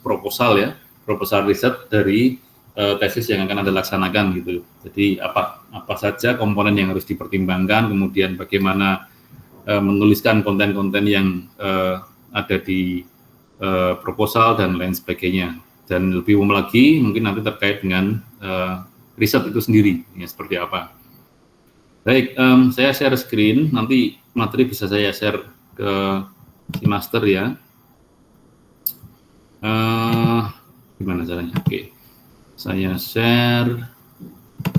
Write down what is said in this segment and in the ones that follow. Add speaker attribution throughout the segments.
Speaker 1: proposal ya, proposal riset dari tesis yang akan Anda laksanakan gitu. Jadi apa saja komponen yang harus dipertimbangkan, kemudian bagaimana menuliskan konten-konten yang ada di proposal dan lain sebagainya. Dan lebih umum lagi mungkin nanti terkait dengan riset itu sendiri ya, seperti apa. Baik, saya share screen, nanti materi bisa saya share ke si master ya. Gimana caranya? Oke. Saya share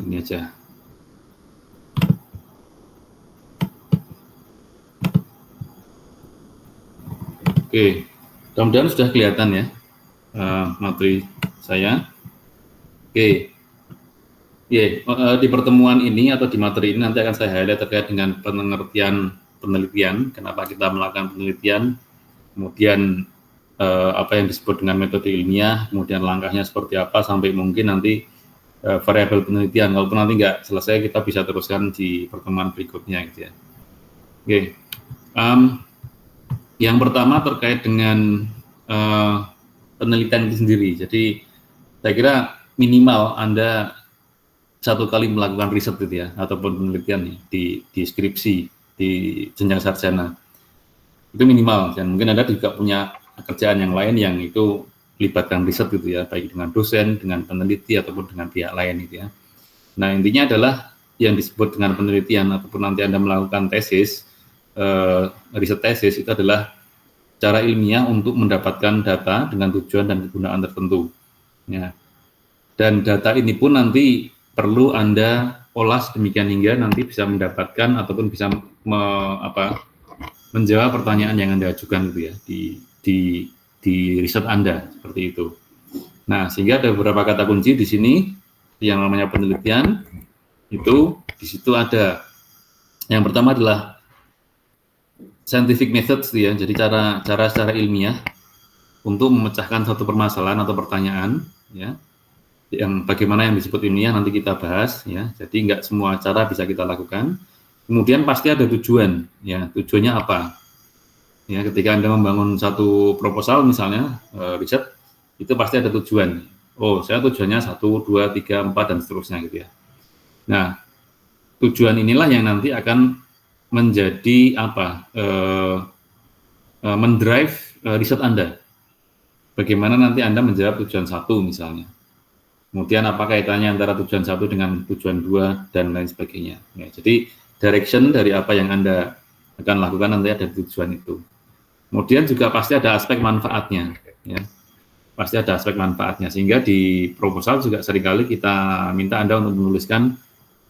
Speaker 1: ini aja. Oke, mudah-mudahan sudah kelihatan ya materi saya. Oke, di pertemuan ini atau di materi ini nanti akan saya highlight terkait dengan pengertian penelitian, kenapa kita melakukan penelitian, kemudian apa yang disebut dengan metode ilmiah, kemudian langkahnya seperti apa, sampai mungkin nanti variabel penelitian. Walaupun nanti nggak selesai, kita bisa teruskan di pertemuan berikutnya gitu ya. Oke, yang pertama terkait dengan penelitian itu sendiri. Jadi saya kira minimal Anda satu kali melakukan riset gitu ya, ataupun penelitian di skripsi, di jenjang sarjana. Itu minimal, dan mungkin Anda juga punya pekerjaan yang lain yang itu libatkan riset gitu ya, baik dengan dosen, dengan peneliti, ataupun dengan pihak lain gitu ya. Nah, intinya adalah yang disebut dengan penelitian, ataupun nanti Anda melakukan tesis, riset tesis, itu adalah cara ilmiah untuk mendapatkan data dengan tujuan dan kegunaan tertentu. Ya. Dan data ini pun nanti perlu Anda olah demikian hingga nanti bisa mendapatkan ataupun bisa menjawab pertanyaan yang Anda ajukan gitu ya di riset Anda, seperti itu. Nah, sehingga ada beberapa kata kunci di sini yang namanya penelitian. Itu di situ ada yang pertama adalah scientific methods ya, jadi cara secara ilmiah untuk memecahkan suatu permasalahan atau pertanyaan ya, yang bagaimana yang disebut ilmiah nanti kita bahas ya. Jadi nggak semua cara bisa kita lakukan. Kemudian pasti ada tujuan ya, tujuannya apa ya. Ketika Anda membangun satu proposal misalnya riset, itu pasti ada tujuan. Oh, saya tujuannya 1, 2, 3, 4 dan seterusnya gitu ya. Nah, tujuan inilah yang nanti akan menjadi mendrive riset Anda. Bagaimana nanti Anda menjawab tujuan 1 misalnya. Kemudian apa kaitannya antara tujuan 1 dengan tujuan 2 dan lain sebagainya. Ya, jadi direction dari apa yang Anda akan lakukan nanti ada tujuan itu. Kemudian juga pasti ada aspek manfaatnya, ya. Pasti ada aspek manfaatnya, sehingga di proposal juga seringkali kita minta Anda untuk menuliskan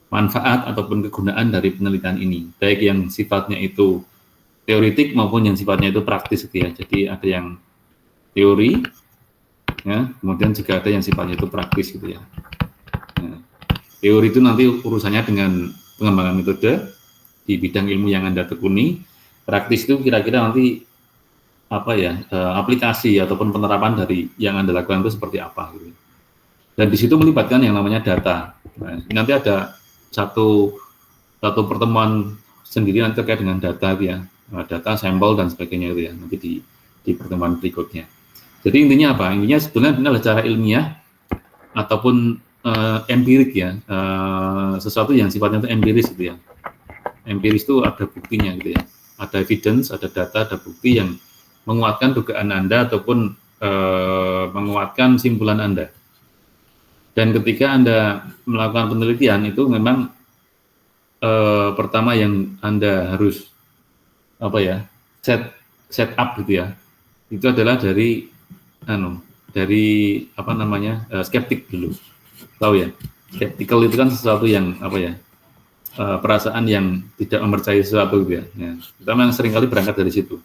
Speaker 1: manfaat ataupun kegunaan dari penelitian ini, baik yang sifatnya itu teoritik maupun yang sifatnya itu praktis gitu ya. Jadi ada yang teori, ya, kemudian juga ada yang sifatnya itu praktis gitu ya. Nah, teori itu nanti urusannya dengan pengembangan metode di bidang ilmu yang Anda tekuni. Praktis itu kira-kira nanti aplikasi ataupun penerapan dari yang Anda lakukan itu seperti apa gitu. Dan di situ melibatkan yang namanya data. Nah, nanti ada satu pertemuan sendiri nanti terkait dengan data ya, data, sampel dan sebagainya itu ya, nanti di pertemuan berikutnya. Jadi intinya apa? Intinya sebenarnya ini adalah cara ilmiah ataupun empirik ya, sesuatu yang sifatnya itu empiris gitu ya. Empiris itu ada buktinya gitu ya, ada evidence, ada data, ada bukti yang menguatkan dugaan Anda ataupun menguatkan simpulan Anda. Dan ketika Anda melakukan penelitian itu memang pertama yang Anda harus set up gitu ya, itu adalah dari skeptik dulu. Tahu ya, skeptical itu kan sesuatu yang perasaan yang tidak mempercayai sesuatu gitu ya. Kita memang seringkali berangkat dari situ.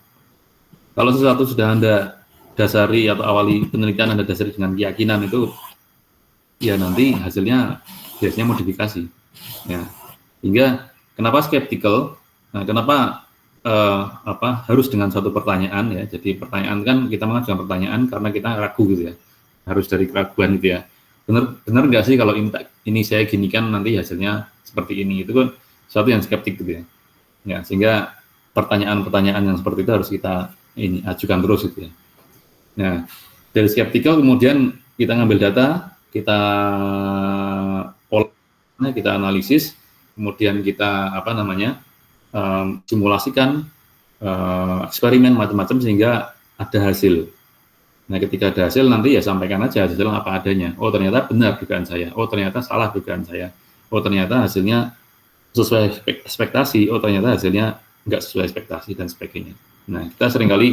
Speaker 1: Kalau sesuatu sudah Anda dasari atau awali penelitian Anda dasari dengan keyakinan itu, ya nanti hasilnya biasanya modifikasi. Ya, hingga kenapa skeptical? Nah, kenapa harus dengan suatu pertanyaan ya? Jadi pertanyaan kan kita mengajukan pertanyaan karena kita ragu gitu ya, harus dari keraguan gitu ya. Benar nggak sih kalau ini saya ginikan nanti hasilnya seperti ini? Itu kan sesuatu yang skeptik gitu ya. Ya, sehingga pertanyaan-pertanyaan yang seperti itu harus kita ajukan terus gitu ya. Nah, Dari skeptikal kemudian kita ngambil data, kita olah, kita analisis, kemudian kita simulasikan eksperimen macam-macam sehingga ada hasil. Nah, ketika ada hasil nanti ya sampaikan aja hasil apa adanya. Oh, ternyata benar dugaan saya. Oh, ternyata salah dugaan saya. Oh, ternyata hasilnya sesuai ekspektasi. Oh, ternyata hasilnya nggak sesuai ekspektasi dan sebagainya. Nah, kita seringkali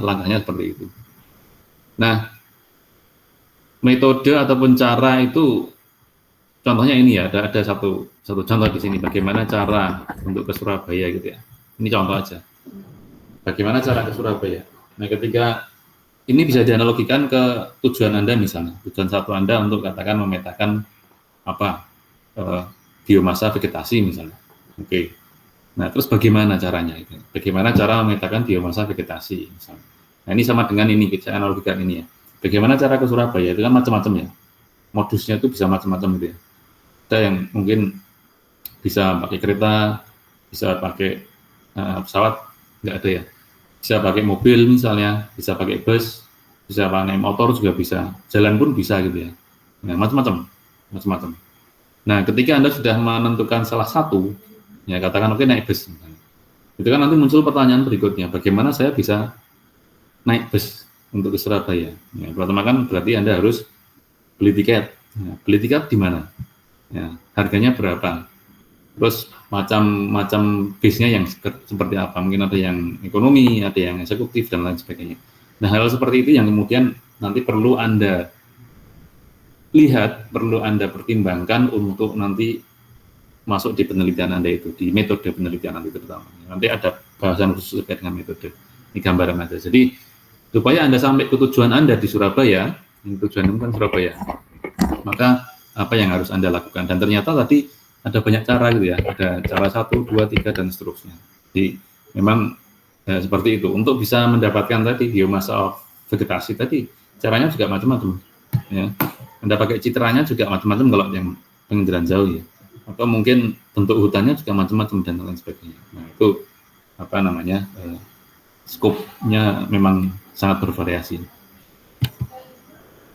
Speaker 1: langkahnya seperti itu. Nah, metode ataupun cara itu contohnya ini ya, ada satu contoh di sini bagaimana cara untuk ke Surabaya gitu ya. Ini contoh aja. Bagaimana cara ke Surabaya? Nah, ketika ini bisa dianalogikan ke tujuan Anda misalnya. Tujuan satu Anda untuk katakan memetakan biomasa vegetasi misalnya. Oke. Nah, terus bagaimana caranya? Bagaimana cara memetakan biomasa vegetasi misalnya. Nah, ini sama dengan ini, kita analogikan ini ya. Bagaimana cara ke Surabaya? Itu kan macam-macam ya. Modusnya itu bisa macam-macam gitu ya. Ada yang mungkin bisa pakai kereta, bisa pakai pesawat, nggak ada ya. Bisa pakai mobil misalnya, bisa pakai bus, bisa pakai motor juga bisa. Jalan pun bisa gitu ya. Nah, macam-macam. Nah, ketika Anda sudah menentukan salah satu, ya katakan oke naik bus. Itu kan nanti muncul pertanyaan berikutnya, bagaimana saya bisa naik bus untuk ke Surabaya? Ya, pertama kan berarti Anda harus beli tiket. Ya, beli tiket di mana? Ya, harganya berapa? Terus macam bisnya yang seperti apa? Mungkin ada yang ekonomi, ada yang eksekutif dan lain sebagainya. Nah, hal seperti itu yang kemudian nanti perlu Anda lihat, perlu Anda pertimbangkan untuk nanti masuk di penelitian Anda itu, di metode penelitian Anda terutama. Nanti ada bahasan khusus terkait dengan metode. Ini gambaran aja. Jadi supaya Anda sampai ke tujuan Anda di Surabaya, tujuan Anda kan Surabaya, maka apa yang harus Anda lakukan? Dan ternyata tadi ada banyak cara gitu ya, ada cara 1, 2, 3 dan seterusnya. Jadi memang seperti itu. Untuk bisa mendapatkan tadi biomasa vegetasi tadi, caranya juga macam-macam. Ya. Anda pakai citranya juga macam-macam kalau yang penginderaan jauh ya. Atau mungkin bentuk hutannya juga macam-macam dan lain sebagainya. Nah, itu skopnya memang sangat bervariasi.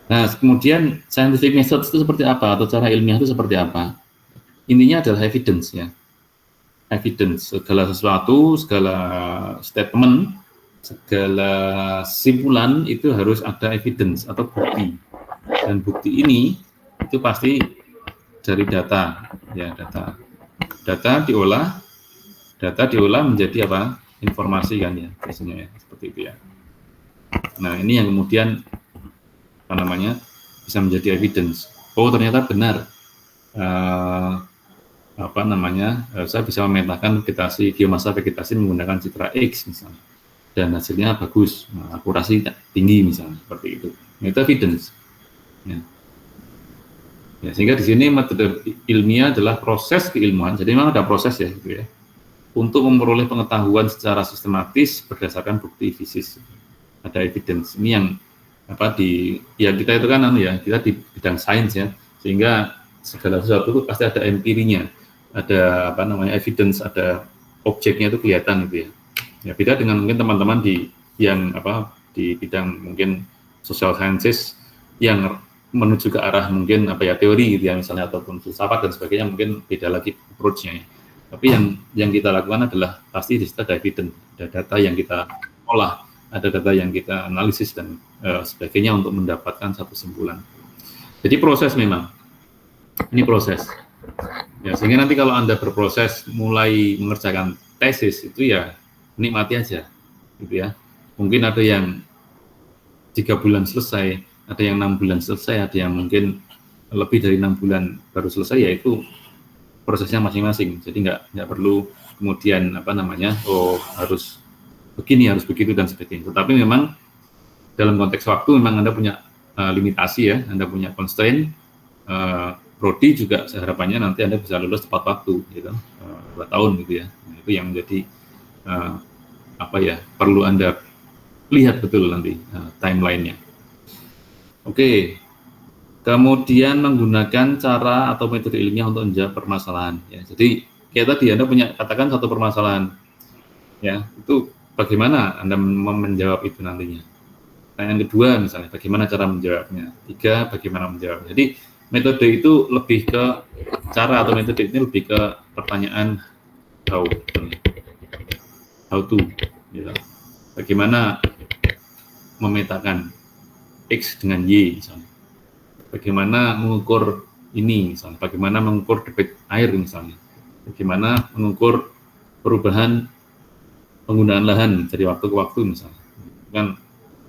Speaker 1: Nah, kemudian scientific method itu seperti apa atau cara ilmiah itu seperti apa? Intinya adalah evidence ya. Evidence, segala sesuatu, segala statement, segala simpulan itu harus ada evidence atau bukti. Dan bukti ini itu pasti dari data ya, data diolah menjadi apa? Informasi kan ya, biasanya ya, seperti itu ya. Nah, ini yang kemudian bisa menjadi evidence. Oh, ternyata benar. Saya bisa memetakan biomasa vegetasi menggunakan citra X misalnya, dan hasilnya bagus, akurasi tinggi misalnya, seperti itu. Itu evidence. Ya, sehingga di sini metode ilmiah adalah proses keilmuan. Jadi memang ada proses ya, gitu ya, untuk memperoleh pengetahuan secara sistematis berdasarkan bukti fisis. Ada evidence. Ini yang kita itu kan kita di bidang sains ya, sehingga segala sesuatu itu pasti ada empirinya, ada evidence, ada objeknya itu kelihatan gitu ya. Ya, beda dengan mungkin teman-teman di bidang mungkin social sciences yang menuju ke arah mungkin teori gitu ya misalnya, ataupun filsafat dan sebagainya, mungkin beda lagi approach-nya ya. Tapi yang kita lakukan adalah pasti di situ ada evidence, ada data yang kita olah, ada data yang kita analisis dan sebagainya untuk mendapatkan satu kesimpulan. Jadi proses memang. Ini proses. Ya, sehingga nanti kalau Anda berproses mulai mengerjakan tesis itu ya nikmati aja gitu ya. Mungkin ada yang 3 bulan selesai, ada yang 6 bulan selesai, ada yang mungkin lebih dari 6 bulan baru selesai, yaitu prosesnya masing-masing. Jadi nggak perlu kemudian harus begini, harus begitu dan sebagainya. Tetapi memang dalam konteks waktu memang Anda punya limitasi ya, Anda punya constraint. Prodi juga harapannya nanti Anda bisa lulus tepat waktu, gitu, 2 tahun gitu ya. Nah, itu yang menjadi perlu Anda lihat betul nanti timeline-nya. Oke, kemudian menggunakan cara atau metode ilmiah untuk menjawab permasalahan. Ya, jadi kayak tadi Anda punya katakan satu permasalahan, ya itu bagaimana Anda menjawab itu nantinya? pertanyaan kedua misalnya, bagaimana cara menjawabnya. 3, bagaimana menjawab. Jadi metode itu lebih ke cara atau metode ini lebih ke pertanyaan how to, gitu. Bagaimana memetakan X dengan Y misalnya. Bagaimana mengukur ini misalnya. Bagaimana mengukur debit air misalnya. Bagaimana mengukur perubahan penggunaan lahan dari waktu ke waktu misalnya. Kan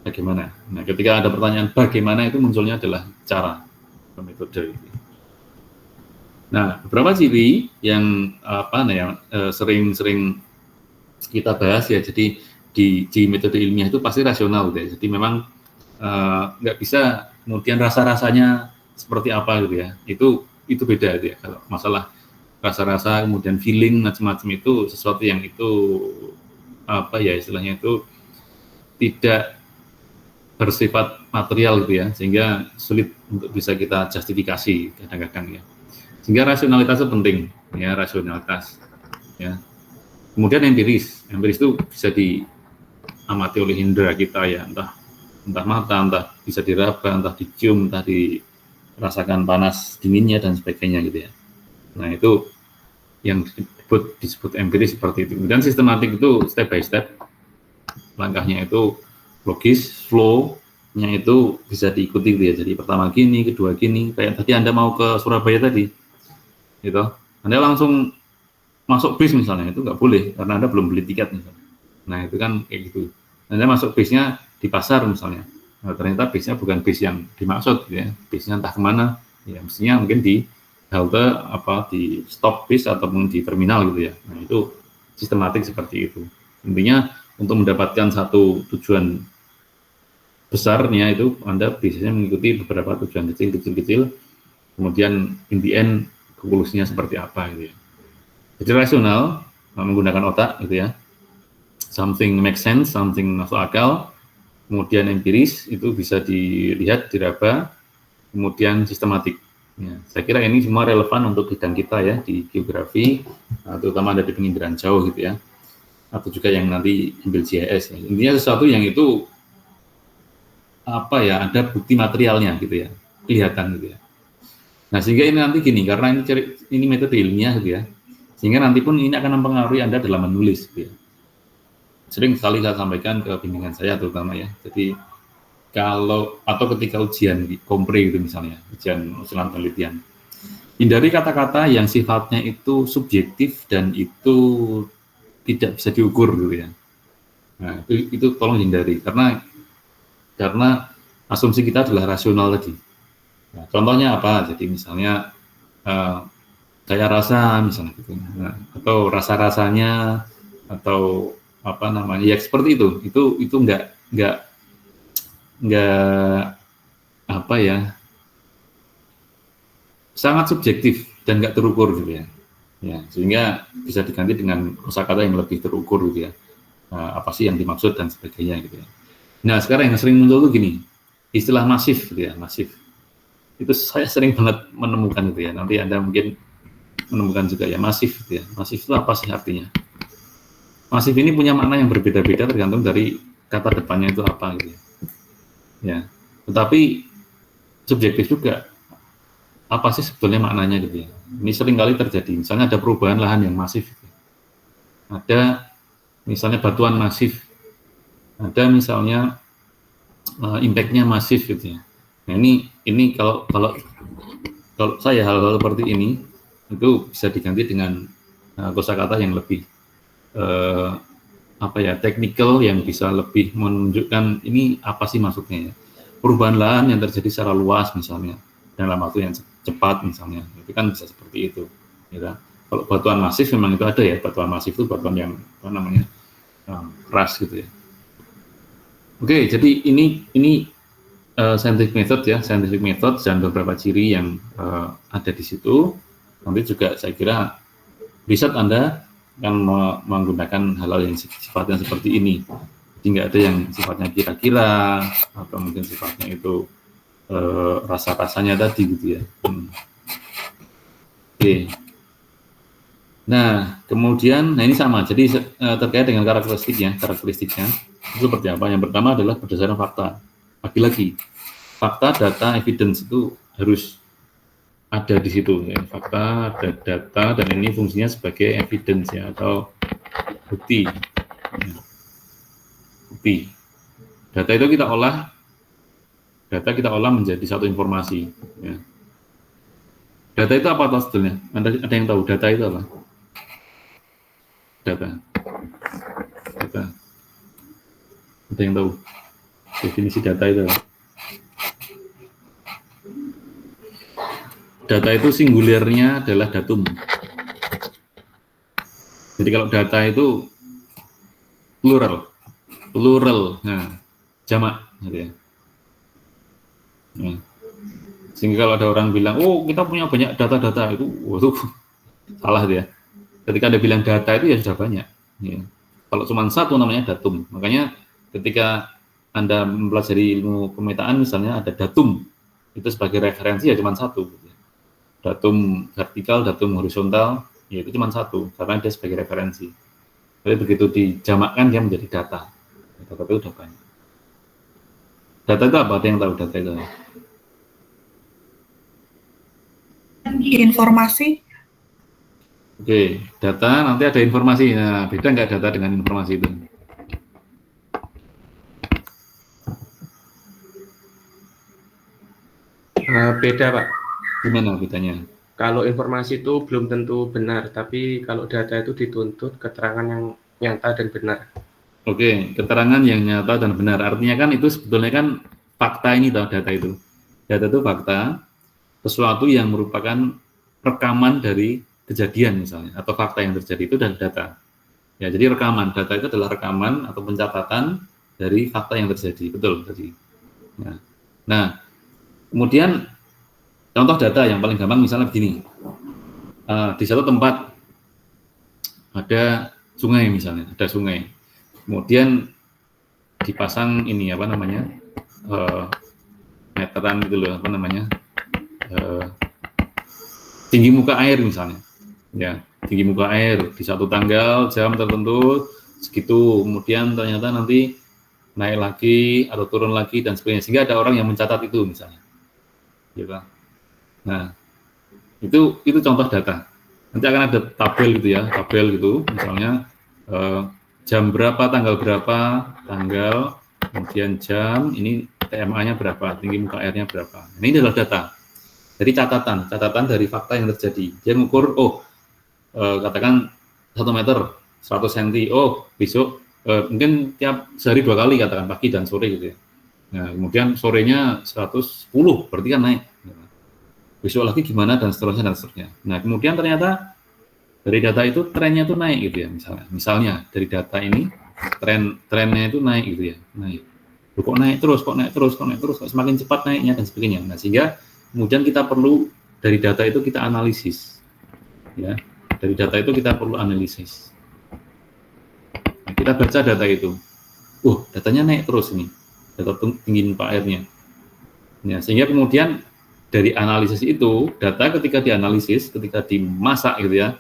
Speaker 1: bagaimana? Nah, ketika ada pertanyaan bagaimana itu munculnya adalah cara atau metode. Nah, beberapa ciri yang sering-sering kita bahas ya. Jadi di metode ilmiah itu pasti rasional, gitu ya. Jadi memang nggak bisa kemudian rasa-rasanya seperti apa gitu ya. Itu beda gitu ya. Kalau masalah rasa-rasa kemudian feeling macam-macam itu sesuatu yang itu istilahnya itu tidak bersifat material gitu ya, sehingga sulit untuk bisa kita justifikasi kadang-kadang ya. Sehingga rasionalitas itu penting ya, rasionalitas ya. Kemudian empiris itu bisa diamati oleh indera kita ya, entah mata, entah bisa diraba, entah dicium, entah dirasakan panas dinginnya dan sebagainya gitu ya. Nah, itu yang disebut empiris seperti itu. Kemudian sistematik itu step by step, langkahnya itu logis, flow-nya itu bisa diikuti gitu ya. Jadi pertama gini, kedua gini, kayak tadi Anda mau ke Surabaya tadi, gitu. Anda langsung masuk bis misalnya, itu nggak boleh karena Anda belum beli tiket misalnya. Nah, itu kan kayak gitu. Anda masuk bisnya di pasar misalnya, nah, ternyata bisnya bukan bis yang dimaksud gitu ya, bisnya entah kemana, ya mestinya mungkin di halte di stop bis ataupun di terminal gitu ya. Nah, itu sistematik seperti itu. Intinya untuk mendapatkan satu tujuan besarnya itu Anda biasanya mengikuti beberapa tujuan kecil, kemudian in the end konklusinya seperti apa gitu ya. Jadi rasional menggunakan otak gitu ya. Something make sense, something masuk akal. Kemudian empiris itu bisa dilihat, diraba. Kemudian sistematik. Ya, saya kira ini semua relevan untuk bidang kita ya di geografi, terutama ada di penginderaan jauh gitu ya, atau juga yang nanti ambil GIS ya. Intinya sesuatu yang itu ada bukti materialnya gitu ya, kelihatan gitu ya. Nah, sehingga ini nanti gini, karena ini metode ilmiah gitu ya, sehingga nanti pun ini akan mempengaruhi Anda dalam menulis gitu ya. Sering sekali saya sampaikan ke bimbingan saya terutama ya. Jadi atau ketika ujian di kompre gitu misalnya, ujian usulan penelitian, hindari kata-kata yang sifatnya itu subjektif dan itu tidak bisa diukur gitu ya. Nah, itu tolong hindari karena asumsi kita adalah rasional tadi. Nah, contohnya apa? Jadi misalnya kayak rasa misalnya gitu, nah, atau rasa-rasanya atau ya seperti itu nggak sangat subjektif dan nggak terukur gitu ya. Ya, sehingga bisa diganti dengan kosakata yang lebih terukur gitu ya. Apa sih yang dimaksud dan sebagainya gitu ya. Nah, sekarang yang sering muncul tuh gini, istilah masif gitu ya, masif. Itu saya sering banget menemukan gitu ya. Nanti Anda mungkin menemukan juga ya, masif gitu ya. Masif itu apa sih artinya? Masif ini punya makna yang berbeda-beda tergantung dari kata depannya itu apa gitu ya. Ya, tetapi subjektif juga. Apa sih sebetulnya maknanya gitu ya? Ini sering kali terjadi. Misalnya ada perubahan lahan yang masif. Gitu. Ada misalnya batuan masif. Ada misalnya impact-nya masif gitu ya. Nah, ini kalau saya hal-hal seperti ini itu bisa diganti dengan kosakata yang lebih teknikal, yang bisa lebih menunjukkan ini apa sih maksudnya ya. Perubahan lahan yang terjadi secara luas misalnya dalam waktu yang cepat misalnya, itu kan bisa seperti itu ya. Kalau batuan masif memang itu ada ya, batuan masif itu batuan yang keras gitu ya. Oke, jadi ini scientific method ya, scientific method dan beberapa ciri yang ada di situ. Nanti juga saya kira riset Anda akan menggunakan hal-hal yang sifatnya seperti ini. Jadi nggak ada yang sifatnya kira-kira atau mungkin sifatnya itu rasa-rasanya tadi gitu ya. Oke. Nah, kemudian ini sama. Jadi terkait dengan karakteristiknya itu seperti apa? Yang pertama adalah berdasarkan fakta. Lagi-lagi fakta, data, evidence itu harus ada di situ ya. Fakta, ada data, dan ini fungsinya sebagai evidence ya, atau bukti. Ya. Bukti. Data itu kita olah menjadi satu informasi. Ya. Data itu apa sebetulnya? Ada yang tahu data itu apa? Data. Ada yang tahu definisi data itu apa? Data itu singularnya adalah datum. Jadi kalau data itu plural, nah, jamak, gitu ya. Nah, sehingga kalau ada orang bilang, oh kita punya banyak data-data, itu waduh, salah dia. Ketika Anda bilang data itu ya sudah banyak. Ya. Kalau cuma satu namanya datum. Makanya ketika Anda mempelajari ilmu pemetaan misalnya ada datum, itu sebagai referensi ya cuma satu. Datum vertikal, datum horizontal, ya itu cuma satu karena dia sebagai referensi. Jadi begitu dijamakkan dia menjadi data. Data itu udah banyak. Data itu apa? Ada yang tahu data itu?
Speaker 2: Informasi.
Speaker 1: Oke, data nanti ada informasi. Nah, beda nggak data dengan informasi itu?
Speaker 3: Beda, Pak.
Speaker 1: Gimana bedanya?
Speaker 3: Kalau informasi itu belum tentu benar, tapi kalau data itu dituntut keterangan yang nyata dan benar.
Speaker 1: Oke, keterangan yang nyata dan benar. Artinya kan itu sebetulnya kan fakta ini tahu data itu. Data itu fakta, sesuatu yang merupakan rekaman dari kejadian misalnya, atau fakta yang terjadi itu dan data. Ya, jadi rekaman, data itu adalah rekaman atau pencatatan dari fakta yang terjadi, betul tadi. Ya. Nah, kemudian contoh data yang paling gampang misalnya begini, di satu tempat ada sungai misalnya, ada sungai, kemudian dipasang ini apa namanya meteran gitu loh, apa namanya tinggi muka air misalnya, ya tinggi muka air di satu tanggal jam tertentu segitu, kemudian ternyata nanti naik lagi atau turun lagi dan sebagainya, sehingga ada orang yang mencatat itu misalnya, gitu. Nah, itu contoh data. Nanti akan ada tabel gitu ya, tabel gitu, misalnya jam berapa, tanggal berapa, tanggal, kemudian jam, ini TMA-nya berapa, tinggi muka airnya berapa. Ini adalah data. Jadi catatan dari fakta yang terjadi. Dia mengukur, katakan 1 meter, 100 cm, besok mungkin tiap sehari 2 kali, katakan pagi dan sore gitu ya. Nah, kemudian sorenya 110, berarti kan naik. Besok lagi gimana dan seterusnya. Nah, kemudian ternyata dari data itu trennya itu naik gitu ya, misalnya dari data ini trennya itu naik gitu ya, naik. Kok naik terus, kok semakin cepat naiknya dan sebagainya. Nah, sehingga kemudian kita perlu dari data itu kita analisis, ya. Dari data itu kita perlu analisis. Nah, kita baca data itu, datanya naik terus ini, data tinggi muka airnya. Ya, sehingga kemudian dari analisis itu, data ketika dianalisis, ketika dimasak gitu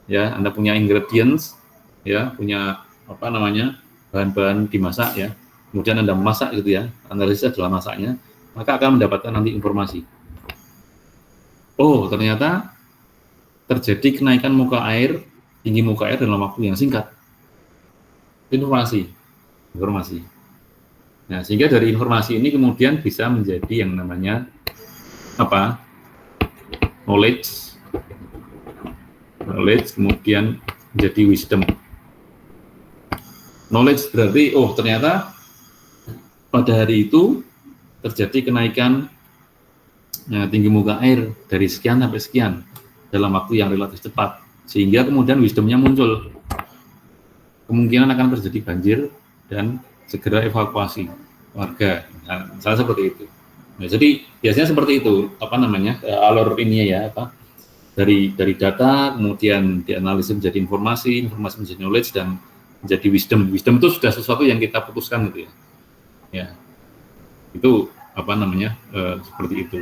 Speaker 1: ya, Anda punya ingredients, ya, punya apa namanya bahan-bahan dimasak ya, kemudian Anda masak gitu ya, analisis adalah masaknya, maka akan mendapatkan nanti informasi. Ternyata terjadi kenaikan muka air, tinggi muka air dalam waktu yang singkat. Informasi. Nah, sehingga dari informasi ini kemudian bisa menjadi yang namanya apa? Knowledge, kemudian menjadi wisdom. Knowledge berarti, ternyata pada hari itu terjadi kenaikan tinggi muka air dari sekian sampai sekian dalam waktu yang relatif cepat, sehingga kemudian wisdomnya muncul. Kemungkinan akan terjadi banjir dan segera evakuasi warga. Nah, misalnya seperti itu. Nah, jadi biasanya seperti itu, alur ini ya, dari data kemudian dianalisis menjadi informasi menjadi knowledge dan menjadi wisdom. Wisdom itu sudah sesuatu yang kita putuskan gitu ya. Ya. Itu seperti itu.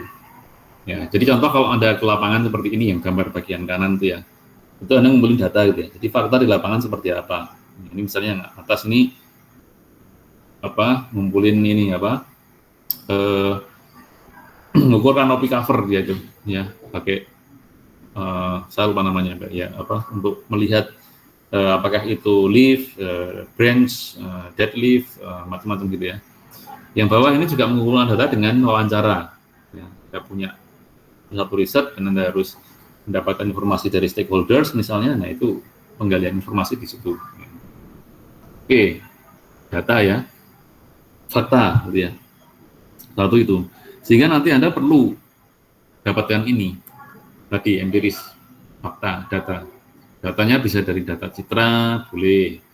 Speaker 1: Ya, jadi contoh kalau Anda ke lapangan seperti ini yang gambar bagian kanan itu ya. Itu Anda ngumpulin data gitu ya. Jadi fakta di lapangan seperti apa? Ini misalnya yang atas ini ngumpulin ini mengukur canopy cover dia itu, ya, pakai saya lupa namanya, ya, apa, untuk melihat apakah itu leaf, branch, dead leaf, macam-macam gitu ya. Yang bawah ini juga mengumpulkan data dengan wawancara. Ya, kita punya satu riset dan Anda harus mendapatkan informasi dari stakeholders misalnya, nah itu penggalian informasi di situ. Oke, data ya, fakta gitu ya. Satu itu. Sehingga nanti Anda perlu dapatkan ini tadi empiris, fakta, data. Datanya bisa dari data citra, boleh.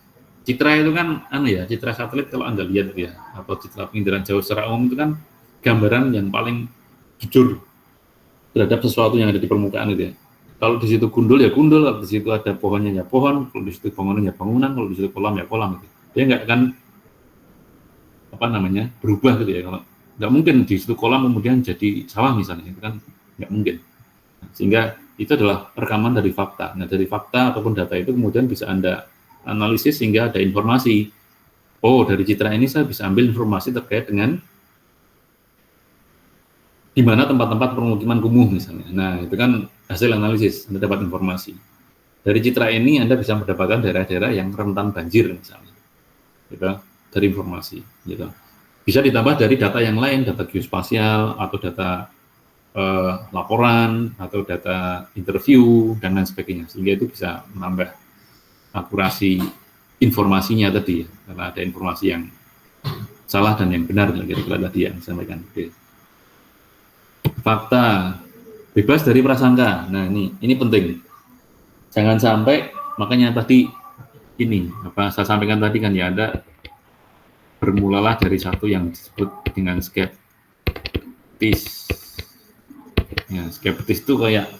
Speaker 1: Citra itu kan ya, citra satelit kalau Anda lihat ya, atau citra penginderaan jauh secara umum itu kan gambaran yang paling jujur terhadap sesuatu yang ada di permukaan itu ya. Kalau di situ gundul ya gundul, kalau di situ ada pohonnya ya pohon, kalau di situ bangunan ya bangunan, kalau di situ kolam ya kolam gitu. Dia nggak akan berubah gitu ya. Kalau nggak mungkin di situ kolam kemudian jadi sawah misalnya, itu kan nggak mungkin. Sehingga itu adalah rekaman dari fakta. Nah, dari fakta ataupun data itu kemudian bisa Anda analisis sehingga ada informasi. Oh, dari citra ini saya bisa ambil informasi terkait dengan di mana tempat-tempat permukiman kumuh misalnya. Nah, itu kan hasil analisis, Anda dapat informasi. Dari citra ini Anda bisa mendapatkan daerah-daerah yang rentan banjir misalnya. Gitu, dari informasi, gitu. Bisa ditambah dari data yang lain, data geospasial atau data laporan atau data interview dan lain sebagainya, sehingga itu bisa menambah akurasi informasinya tadi ya, karena ada informasi yang salah dan yang benar kira-kira tadi yang disampaikan. Oke. Fakta, bebas dari prasangka. Nah, ini penting. Jangan sampai, makanya tadi ini apa saya sampaikan tadi kan ya, ada bermulalah dari satu yang disebut dengan skeptis. Ya, skeptis itu kayak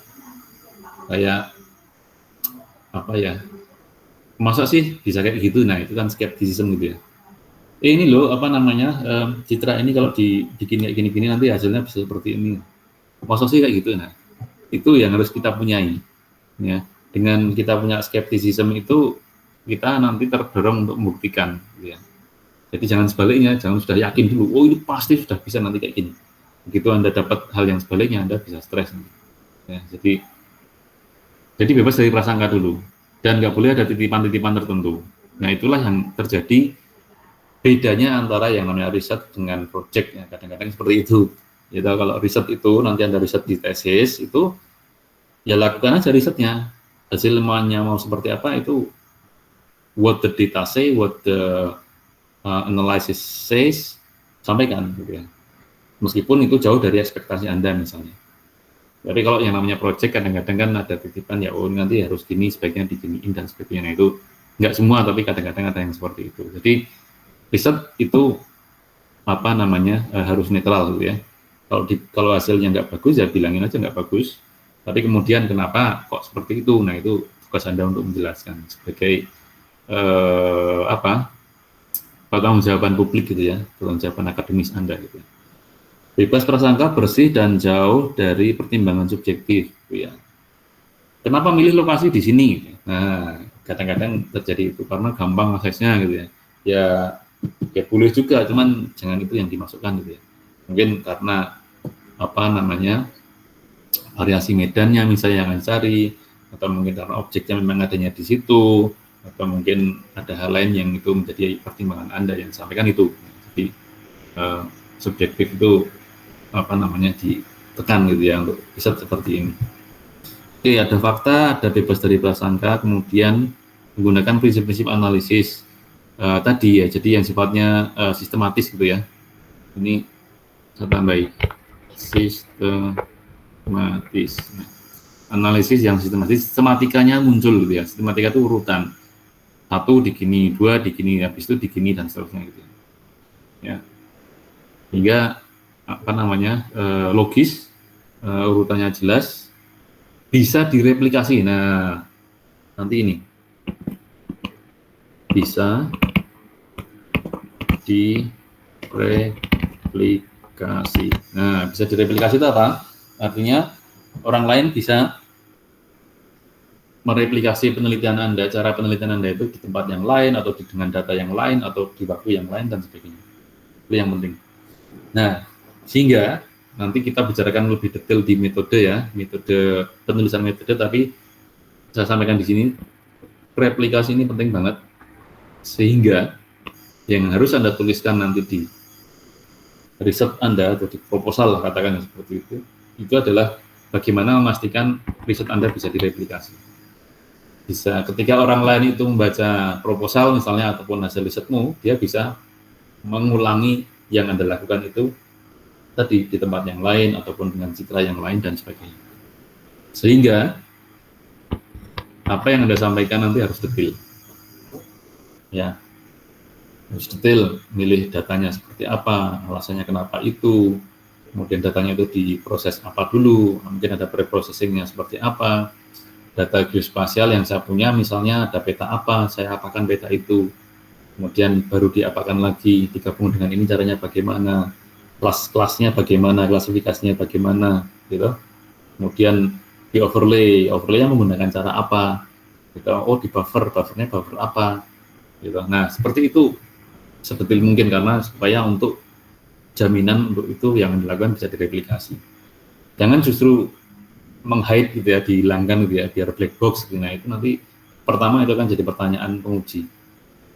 Speaker 1: apa ya? Masa sih bisa kayak gitu? Nah, itu kan skeptisisme gitu ya. Ini loh apa namanya, citra ini kalau dibikin kayak gini-gini nanti hasilnya bisa seperti ini. Masa sih kayak gitu? Nah, itu yang harus kita punyai. Ya, dengan kita punya skeptisisme itu kita nanti terdorong untuk membuktikan. Gitu ya. Jadi jangan sebaliknya, jangan sudah yakin dulu. Oh, ini pasti sudah bisa nanti kayak gini. Begitu Anda dapat hal yang sebaliknya, Anda bisa stres. Ya, jadi bebas dari prasangka dulu, dan nggak boleh ada titipan-titipan tertentu. Nah, itulah yang terjadi bedanya antara yang namanya riset dengan project. Ya, kadang-kadang seperti itu. Ya, kalau riset itu nanti Anda riset di tesis itu, ya lakukan aja risetnya. Hasilnya mau seperti apa itu, what the data say, what the analysis says, sampaikan gitu ya. Meskipun itu jauh dari ekspektasi Anda misalnya. Tapi kalau yang namanya project kadang-kadang kan ada titipan ya, oh nanti harus gini, sebaiknya diginiin dan sebagainya. Nah, itu nggak semua, tapi kadang-kadang ada yang seperti itu. Jadi riset itu harus netral gitu ya. Kalau hasilnya nggak bagus ya bilangin aja nggak bagus. Tapi kemudian kenapa kok seperti itu? Nah, itu tugas Anda untuk menjelaskan sebagai pertanggungjawaban publik gitu ya, pertanggungjawaban akademis Anda gitu. Bebas prasangka, bersih dan jauh dari pertimbangan subjektif, gitu ya. Kenapa milih lokasi di sini? Nah, kadang-kadang terjadi itu karena gampang aksesnya gitu ya. Ya boleh juga, cuman jangan itu yang dimasukkan gitu ya. Mungkin karena variasi medannya misalnya yang cari, atau mungkin karena objeknya memang adanya di situ, atau mungkin ada hal lain yang itu menjadi pertimbangan Anda yang sampaikan itu. Jadi subjektif itu ditekan gitu ya untuk riset seperti ini. Oke, ada fakta, ada bebas dari prasangka, kemudian menggunakan prinsip-prinsip analisis tadi ya, jadi yang sifatnya sistematis gitu ya. Ini saya tambahin sistematis. Analisis yang sistematis, sistematikanya muncul gitu ya. Sistematika itu urutan. 1 digini, 2 digini, habis itu digini dan seterusnya gitu ya. Hingga logis, urutannya jelas, bisa direplikasi. Nah, nanti ini bisa direplikasi. Nah, bisa direplikasi itu apa? Artinya orang lain bisa mereplikasi penelitian Anda, cara penelitian Anda itu di tempat yang lain, atau dengan data yang lain, atau di waktu yang lain dan sebagainya. Itu yang penting. Nah, sehingga nanti kita bicarakan lebih detail di metode ya, metode penulisan metode, tapi saya sampaikan di sini, replikasi ini penting banget, sehingga yang harus Anda tuliskan nanti di riset Anda atau di proposal, katakan seperti itu adalah bagaimana memastikan riset Anda bisa direplikasi. Bisa ketika orang lain itu membaca proposal misalnya ataupun hasil risetmu, dia bisa mengulangi yang Anda lakukan itu tadi di tempat yang lain ataupun dengan citra yang lain dan sebagainya. Sehingga apa yang Anda sampaikan nanti harus detail. Ya, harus detail, milih datanya seperti apa, alasannya kenapa itu, kemudian datanya itu diproses apa dulu, mungkin ada pre-processingnya seperti apa, data geospasial yang saya punya misalnya ada peta apa, saya apakan peta itu, kemudian baru diapakan lagi, digabung dengan ini caranya bagaimana, kelas-kelasnya bagaimana, klasifikasinya bagaimana, gitu. Kemudian di overlay-nya menggunakan cara apa, gitu. Oh di buffernya buffer apa, gitu. Nah seperti itu sedetil mungkin karena supaya untuk jaminan untuk itu yang dilakukan bisa direplikasi. Jangan justru meng-hide gitu ya, dihilangkan gitu ya, biar black box gitu. Nah itu nanti pertama itu kan jadi pertanyaan penguji,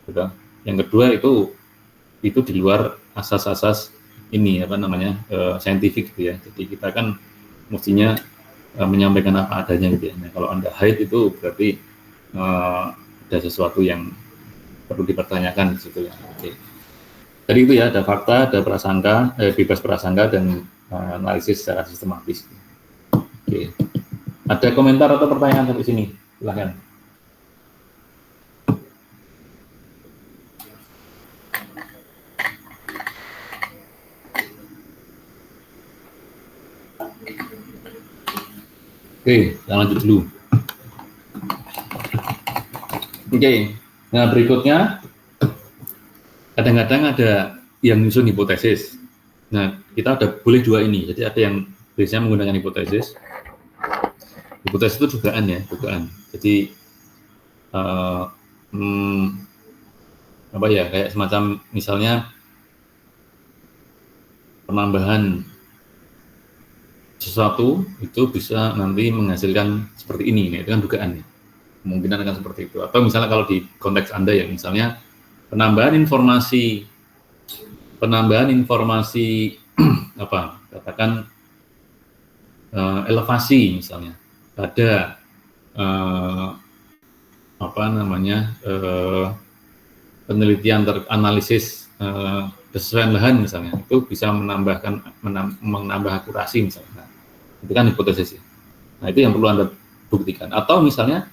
Speaker 1: gitu. Yang kedua itu di luar asas-asas ini apa namanya saintifik gitu ya. Jadi kita kan mestinya menyampaikan apa adanya gitu ya. Nah, kalau Anda hide itu berarti ada sesuatu yang perlu dipertanyakan di situ ya. Oke. Jadi itu ya, ada fakta, ada prasangka, bebas prasangka dan analisis secara sistematis. Oke. Ada komentar atau pertanyaan sampai sini? Silahkan. Oke, kita lanjut dulu. Oke, nah berikutnya kadang-kadang ada yang nyusun hipotesis. Nah, kita ada boleh dua ini. Jadi ada yang biasanya menggunakan hipotesis. Hipotesis itu dugaan ya, dugaan. Jadi apa ya, kayak semacam misalnya penambahan sesuatu itu bisa nanti menghasilkan seperti ini. Nah, itu kan dugaan ya. Kemungkinan akan seperti itu. Atau misalnya kalau di konteks Anda ya, misalnya penambahan informasi apa? Katakan elevasi misalnya pada apa namanya penelitian analisis kesesuaian lahan misalnya, itu bisa menambah akurasi misalnya. Nah, itu kan hipotesis ya. Nah, itu yang perlu Anda buktikan. Atau misalnya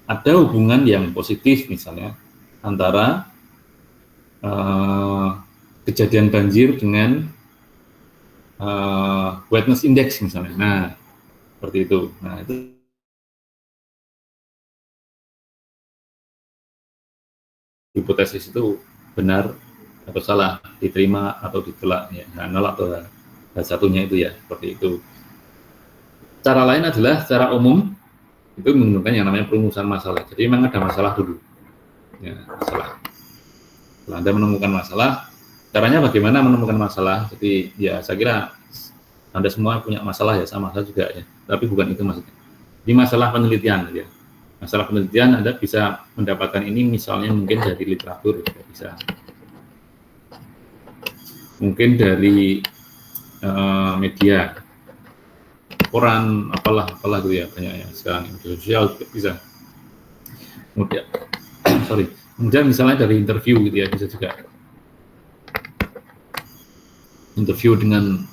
Speaker 1: ada hubungan yang positif misalnya antara kejadian banjir dengan wetness index misalnya. Nah, seperti itu. Nah, itu hipotesis itu benar atau salah, diterima atau ditolak ya. Nah, nol atau satunya itu ya, seperti itu. Cara lain adalah secara umum itu menggunakan yang namanya perumusan masalah. Jadi memang ada masalah dulu. Ya, masalah. Setelah Anda menemukan masalah, caranya bagaimana menemukan masalah? Jadi ya saya kira Anda semua punya masalah ya, sama saya juga ya. Tapi bukan itu maksudnya. Ini masalah penelitian ya. Masalah penelitian Anda bisa mendapatkan ini misalnya mungkin dari literatur ya, bisa. Mungkin dari media, koran, apalah gitu ya, banyak ya sekarang media sosial juga bisa. Kemudian misalnya dari interview gitu ya, bisa juga interview dengan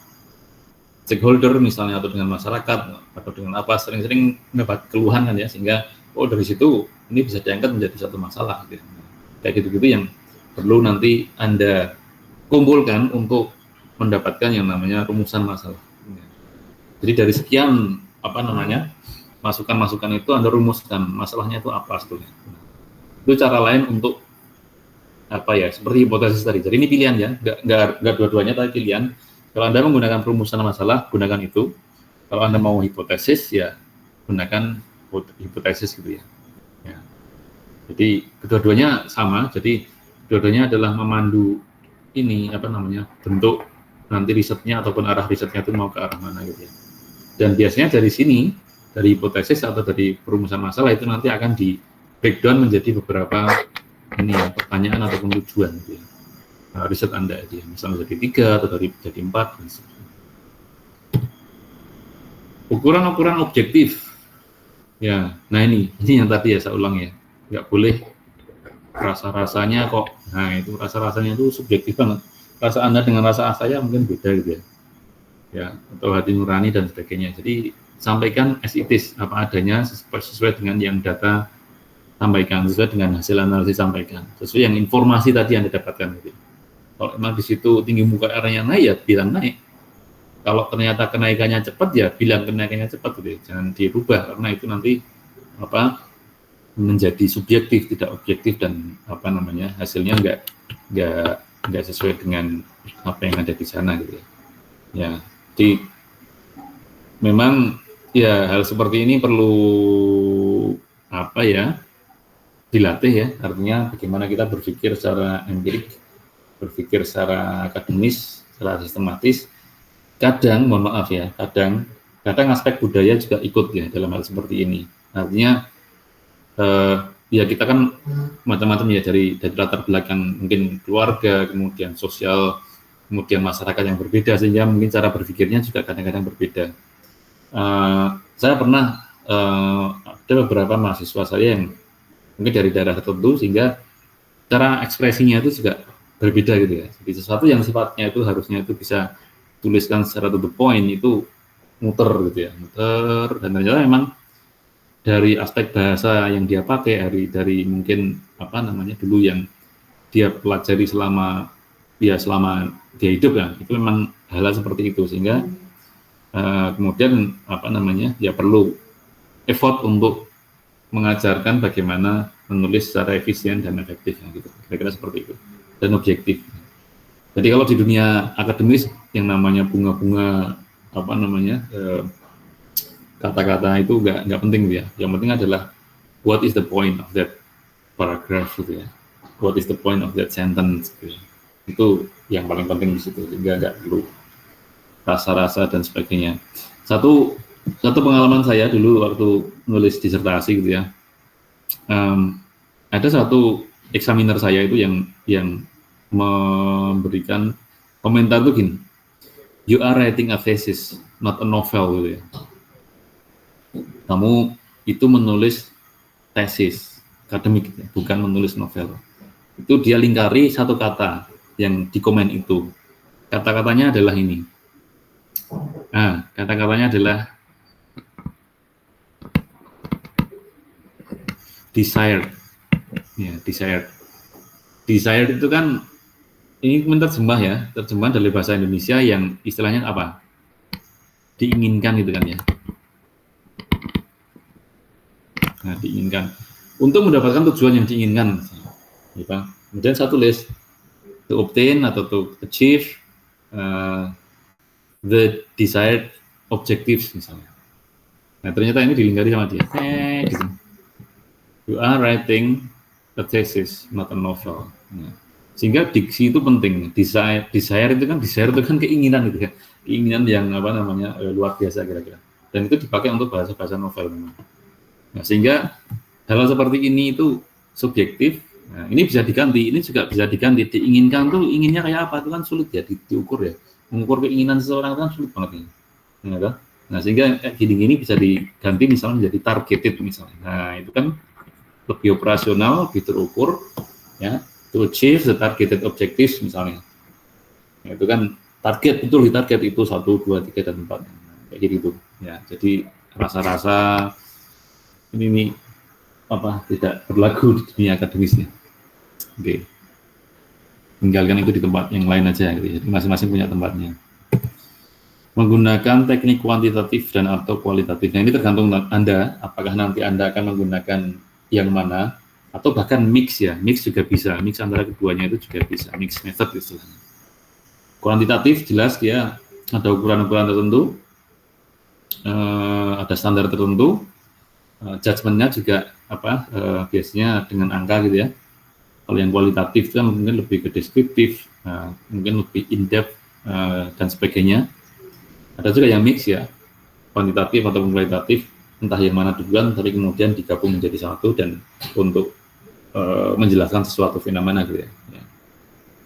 Speaker 1: stakeholder misalnya atau dengan masyarakat atau dengan apa, sering-sering mendapat keluhan kan ya, sehingga dari situ ini bisa diangkat menjadi satu masalah gitu. Kayak gitu-gitu yang perlu nanti Anda kumpulkan untuk mendapatkan yang namanya rumusan masalah. Jadi dari sekian masukan-masukan itu Anda rumuskan masalahnya itu apa sebetulnya. Itu cara lain untuk seperti hipotesis tadi. Jadi ini pilihan ya, nggak dua-duanya tapi pilihan. Kalau Anda menggunakan perumusan masalah, gunakan itu. Kalau Anda mau hipotesis ya gunakan hipotesis gitu ya. Jadi kedua-duanya sama. Jadi kedua-duanya adalah memandu ini bentuk nanti risetnya ataupun arah risetnya itu mau ke arah mana gitu ya. Dan biasanya dari sini, dari hipotesis atau dari perumusan masalah itu nanti akan di breakdown menjadi beberapa ini ya, pertanyaan ataupun tujuan gitu ya. Riset Anda itu ya, misalnya jadi 3 atau jadi 4 dan sebagainya. Ukuran-ukuran objektif. Ya, nah ini yang tadi ya saya ulang ya, nggak boleh rasa-rasanya kok. Nah itu rasa-rasanya itu subjektif banget. Rasa Anda dengan rasa saya mungkin beda gitu ya. Ya, atau hati nurani dan sebagainya. Jadi sampaikan as it is, apa adanya sesuai dengan yang data sampaikan, sesuai dengan hasil analisis sampaikan, sesuai yang informasi tadi yang didapatkan gitu. Kalau memang di situ tinggi muka airnya naik ya bilang naik. Kalau ternyata kenaikannya cepat ya bilang kenaikannya cepat gitu. Jangan dirubah karena itu nanti apa menjadi subjektif, tidak objektif dan apa namanya hasilnya nggak sesuai dengan apa yang ada di sana gitu ya. Ya, jadi memang ya hal seperti ini perlu apa ya dilatih ya. Artinya bagaimana kita berpikir secara empirik, berpikir secara akademis, secara sistematis. Kadang, mohon maaf ya, kadang aspek budaya juga ikut ya dalam hal seperti ini. Artinya ya kita kan macam-macam ya dari latar belakang mungkin keluarga, kemudian sosial, kemudian masyarakat yang berbeda sehingga mungkin cara berpikirnya juga kadang-kadang berbeda. Saya pernah ada beberapa mahasiswa saya yang mungkin dari daerah tertentu sehingga cara ekspresinya itu juga berbeda gitu ya. Jadi sesuatu yang sifatnya itu harusnya itu bisa tuliskan secara to the point itu muter gitu ya, muter dan ternyata memang dari aspek bahasa yang dia pakai dari mungkin apa namanya dulu yang dia pelajari selama dia hidup ya itu memang hal seperti itu sehingga kemudian apa namanya ya perlu effort untuk mengajarkan bagaimana menulis secara efisien dan efektif gitu kira-kira seperti itu dan objektif. Jadi kalau di dunia akademis yang namanya bunga-bunga apa namanya kata-kata itu nggak penting ya. Yang penting adalah what is the point of that paragraph gitu ya. What is the point of that sentence gitu. Itu yang paling penting di situ sehingga nggak perlu rasa-rasa dan sebagainya. Satu pengalaman saya dulu waktu nulis disertasi gitu ya. Ada satu examiner saya itu yang memberikan komentar tuh gini, you are writing a thesis, not a novel gitu ya. Kamu itu menulis tesis akademik, gitu ya, bukan menulis novel. Itu dia lingkari satu kata yang di komen itu. Kata-katanya adalah ini. Nah, kata-katanya adalah desired. Ya, desired. Desired itu kan ini menerjemah ya, terjemah dari bahasa Indonesia yang istilahnya apa? Diinginkan gitu kan ya. Nah, diinginkan. Untuk mendapatkan tujuan yang diinginkan. Gitu. Kemudian saya tulis to obtain atau to achieve the desired objectives misalnya. Nah, ternyata ini dilingkari sama dia. Gitu. You are writing a thesis, not a novel. Nah, sehingga diksi itu penting. Desire itu kan keinginan gitu ya, keinginan yang apa namanya luar biasa kira-kira. Dan itu dipakai untuk bahasa novel memang. Nah, sehingga hal seperti ini itu subjektif. Nah, ini bisa diganti, ini juga bisa diganti. Diinginkan tuh inginnya kayak apa itu kan sulit ya diukur ya. Mengukur keinginan seseorang kan sulit banget ini. Ya, nah, sehingga kayak gini-gini bisa diganti misalnya menjadi targeted misalnya. Nah, itu kan lebih operasional, lebih terukur ya. To achieve the targeted objectives misalnya. Nah, itu kan target betul di target itu 1, 2, 3 dan 4 kayak gitu ya. Jadi rasa-rasa ini apa tidak berlaku di dunia akademisnya. Oke. Tinggalkan itu di tempat yang lain aja gitu. Jadi masing-masing punya tempatnya. Menggunakan teknik kuantitatif dan atau kualitatif. Nah, ini tergantung Anda apakah nanti Anda akan menggunakan yang mana atau bahkan mix ya, mix juga bisa, mix antara keduanya itu juga bisa, mix method istilahnya. Kuantitatif jelas dia ada ukuran-ukuran tertentu, ada standar tertentu, judgement-nya juga apa biasanya dengan angka gitu ya. Kalau yang kualitatif kan mungkin lebih ke deskriptif, mungkin lebih in-depth dan sebagainya. Ada juga yang mix ya, kuantitatif ataupun kualitatif, entah yang mana duluan, tapi kemudian digabung menjadi satu dan untuk menjelaskan sesuatu fenomena gitu ya.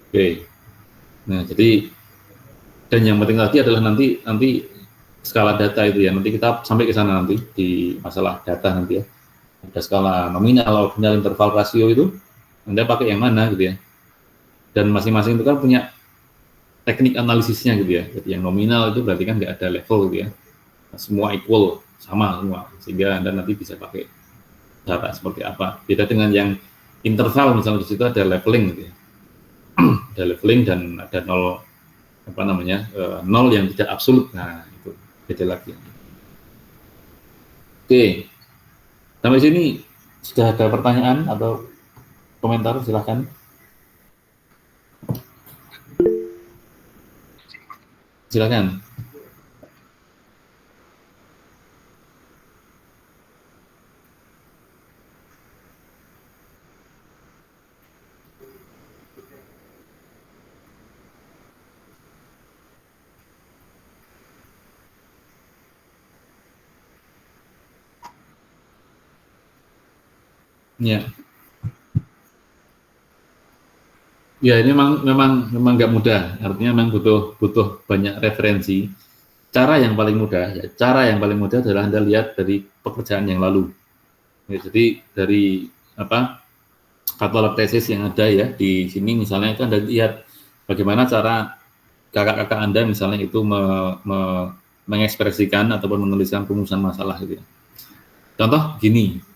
Speaker 1: Oke. Nah, jadi dan yang penting lagi adalah nanti skala data itu ya, nanti kita sampai ke sana nanti di masalah data nanti ya. Ada skala nominal, ordinal, interval, rasio itu Anda pakai yang mana gitu ya. Dan masing-masing itu kan punya teknik analisisnya gitu ya. Jadi yang nominal itu berarti kan nggak ada level gitu ya. Semua equal, sama semua. Sehingga Anda nanti bisa pakai data seperti apa. Beda dengan yang interval, misalnya di situ ada leveling gitu ya. Ada leveling dan ada nol nol yang tidak absolut. Nah, itu beda lagi. Oke. Sampai sini sudah ada pertanyaan atau komentar, silahkan. Silakan. Ya. Ya, ini memang nggak mudah. Artinya memang butuh banyak referensi. Cara yang paling mudah adalah Anda lihat dari pekerjaan yang lalu. Ya, jadi dari katalog tesis yang ada ya di sini misalnya itu Anda lihat bagaimana cara kakak-kakak Anda misalnya itu mengekspresikan ataupun menuliskan rumusan masalah gitu ya. Contoh gini.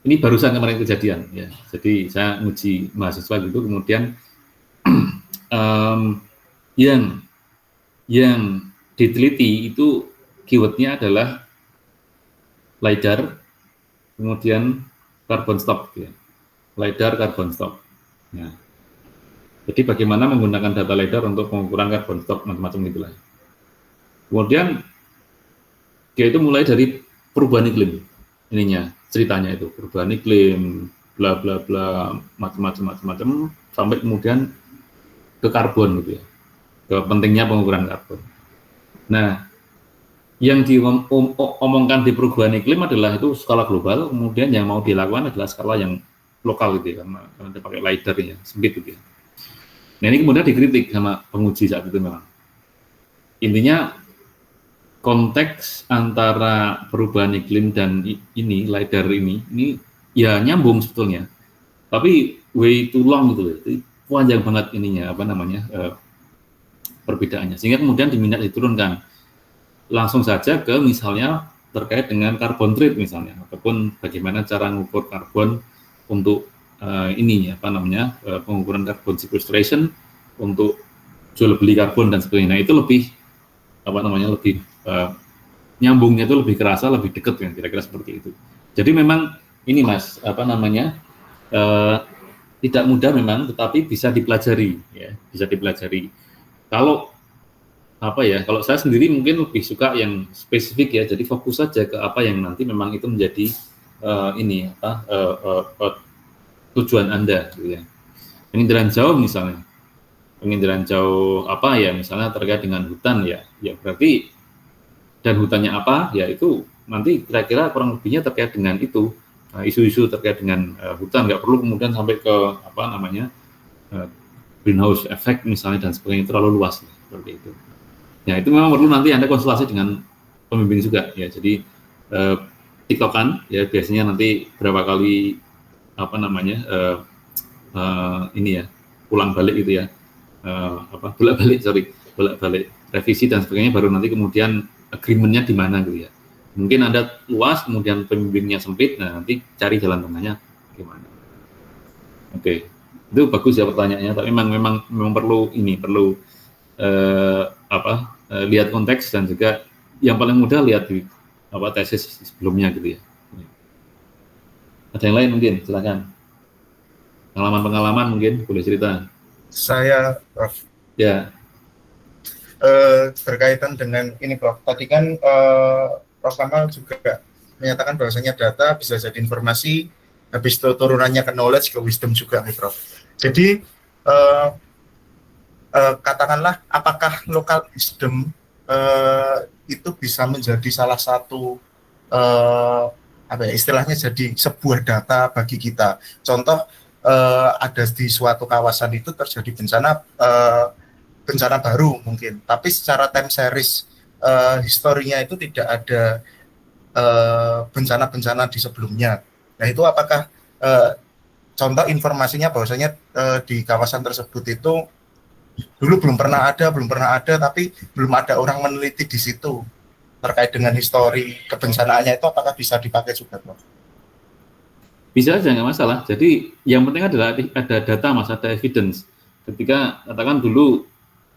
Speaker 1: Ini barusan kemarin kejadian ya. Jadi saya nguji mahasiswa gitu, kemudian yang diteliti itu keywordnya adalah LiDAR, kemudian carbon stop, ya. LiDAR carbon stop. Ya. Jadi bagaimana menggunakan data LiDAR untuk pengukuran carbon stop macam-macam gitulah. Kemudian dia itu mulai dari perubahan iklim ininya. Ceritanya itu perubahan iklim, bla bla bla, macam-macam sampai kemudian ke karbon gitu ya, ke pentingnya pengukuran karbon. Nah, yang diomongkan di perubahan iklim adalah itu skala global, kemudian yang mau dilakukan adalah skala yang lokal gitu ya, karena dipakai LiDAR ya, sempit gitu ya. Nah, ini kemudian dikritik sama penguji saat itu memang. Intinya konteks antara perubahan iklim dan ini LiDAR ini ya nyambung sebetulnya, tapi way too long gitu loh, panjang banget ininya perbedaannya, sehingga kemudian diminta diturunkan langsung saja ke misalnya terkait dengan carbon trade misalnya, ataupun bagaimana cara mengukur karbon untuk pengukuran carbon sequestration untuk jual beli karbon dan sebagainya. Nah, itu lebih lebih nyambungnya itu lebih kerasa, lebih dekat kan, kira-kira seperti itu. Jadi memang ini Mas, tidak mudah memang, tetapi bisa dipelajari ya, bisa dipelajari. Kalau kalau saya sendiri mungkin lebih suka yang spesifik ya, jadi fokus saja ke apa yang nanti memang itu menjadi tujuan Anda gitu ya. Penginderaan jauh misalnya. Penginderaan jauh misalnya terkait dengan hutan ya berarti, dan hutannya apa ya itu nanti kira-kira kurang lebihnya terkait dengan itu, isu-isu terkait dengan hutan, nggak perlu kemudian sampai ke greenhouse effect misalnya dan sebagainya, terlalu luas seperti itu ya. Itu memang perlu nanti Anda konsultasi dengan pembimbing juga ya. Jadi tiktokan ya, biasanya nanti berapa kali pulang balik gitu ya, bolak-balik revisi dan sebagainya, baru nanti kemudian agreement-nya di mana gitu ya. Mungkin Anda luas, kemudian pembimbingnya sempit, nah nanti cari jalan tengahnya gimana. Oke. Itu bagus ya pertanyaannya, tapi memang perlu lihat konteks, dan juga yang paling mudah lihat di tesis sebelumnya gitu ya. Ada yang lain mungkin, silakan. Pengalaman mungkin boleh cerita.
Speaker 2: Saya, Prof.
Speaker 1: Ya.
Speaker 2: Berkaitan dengan ini, Prof. Tadi kan Prof. Kamal juga menyatakan bahwasanya data bisa jadi informasi, habis itu turunannya ke knowledge, ke wisdom juga nih, Prof. Jadi eh, katakanlah apakah local wisdom itu bisa menjadi salah satu apa ya istilahnya jadi sebuah data bagi kita. Contoh ada di suatu kawasan itu terjadi bencana baru mungkin, tapi secara time series historinya itu tidak ada bencana-bencana di sebelumnya. Nah itu apakah contoh informasinya bahwasanya di kawasan tersebut itu dulu belum pernah ada, tapi belum ada orang meneliti di situ terkait dengan histori kebencanaannya itu apakah bisa dipakai juga, Prof?
Speaker 1: Bisa aja, nggak masalah. Jadi yang penting adalah ada data, Mas, ada evidence. Ketika katakan dulu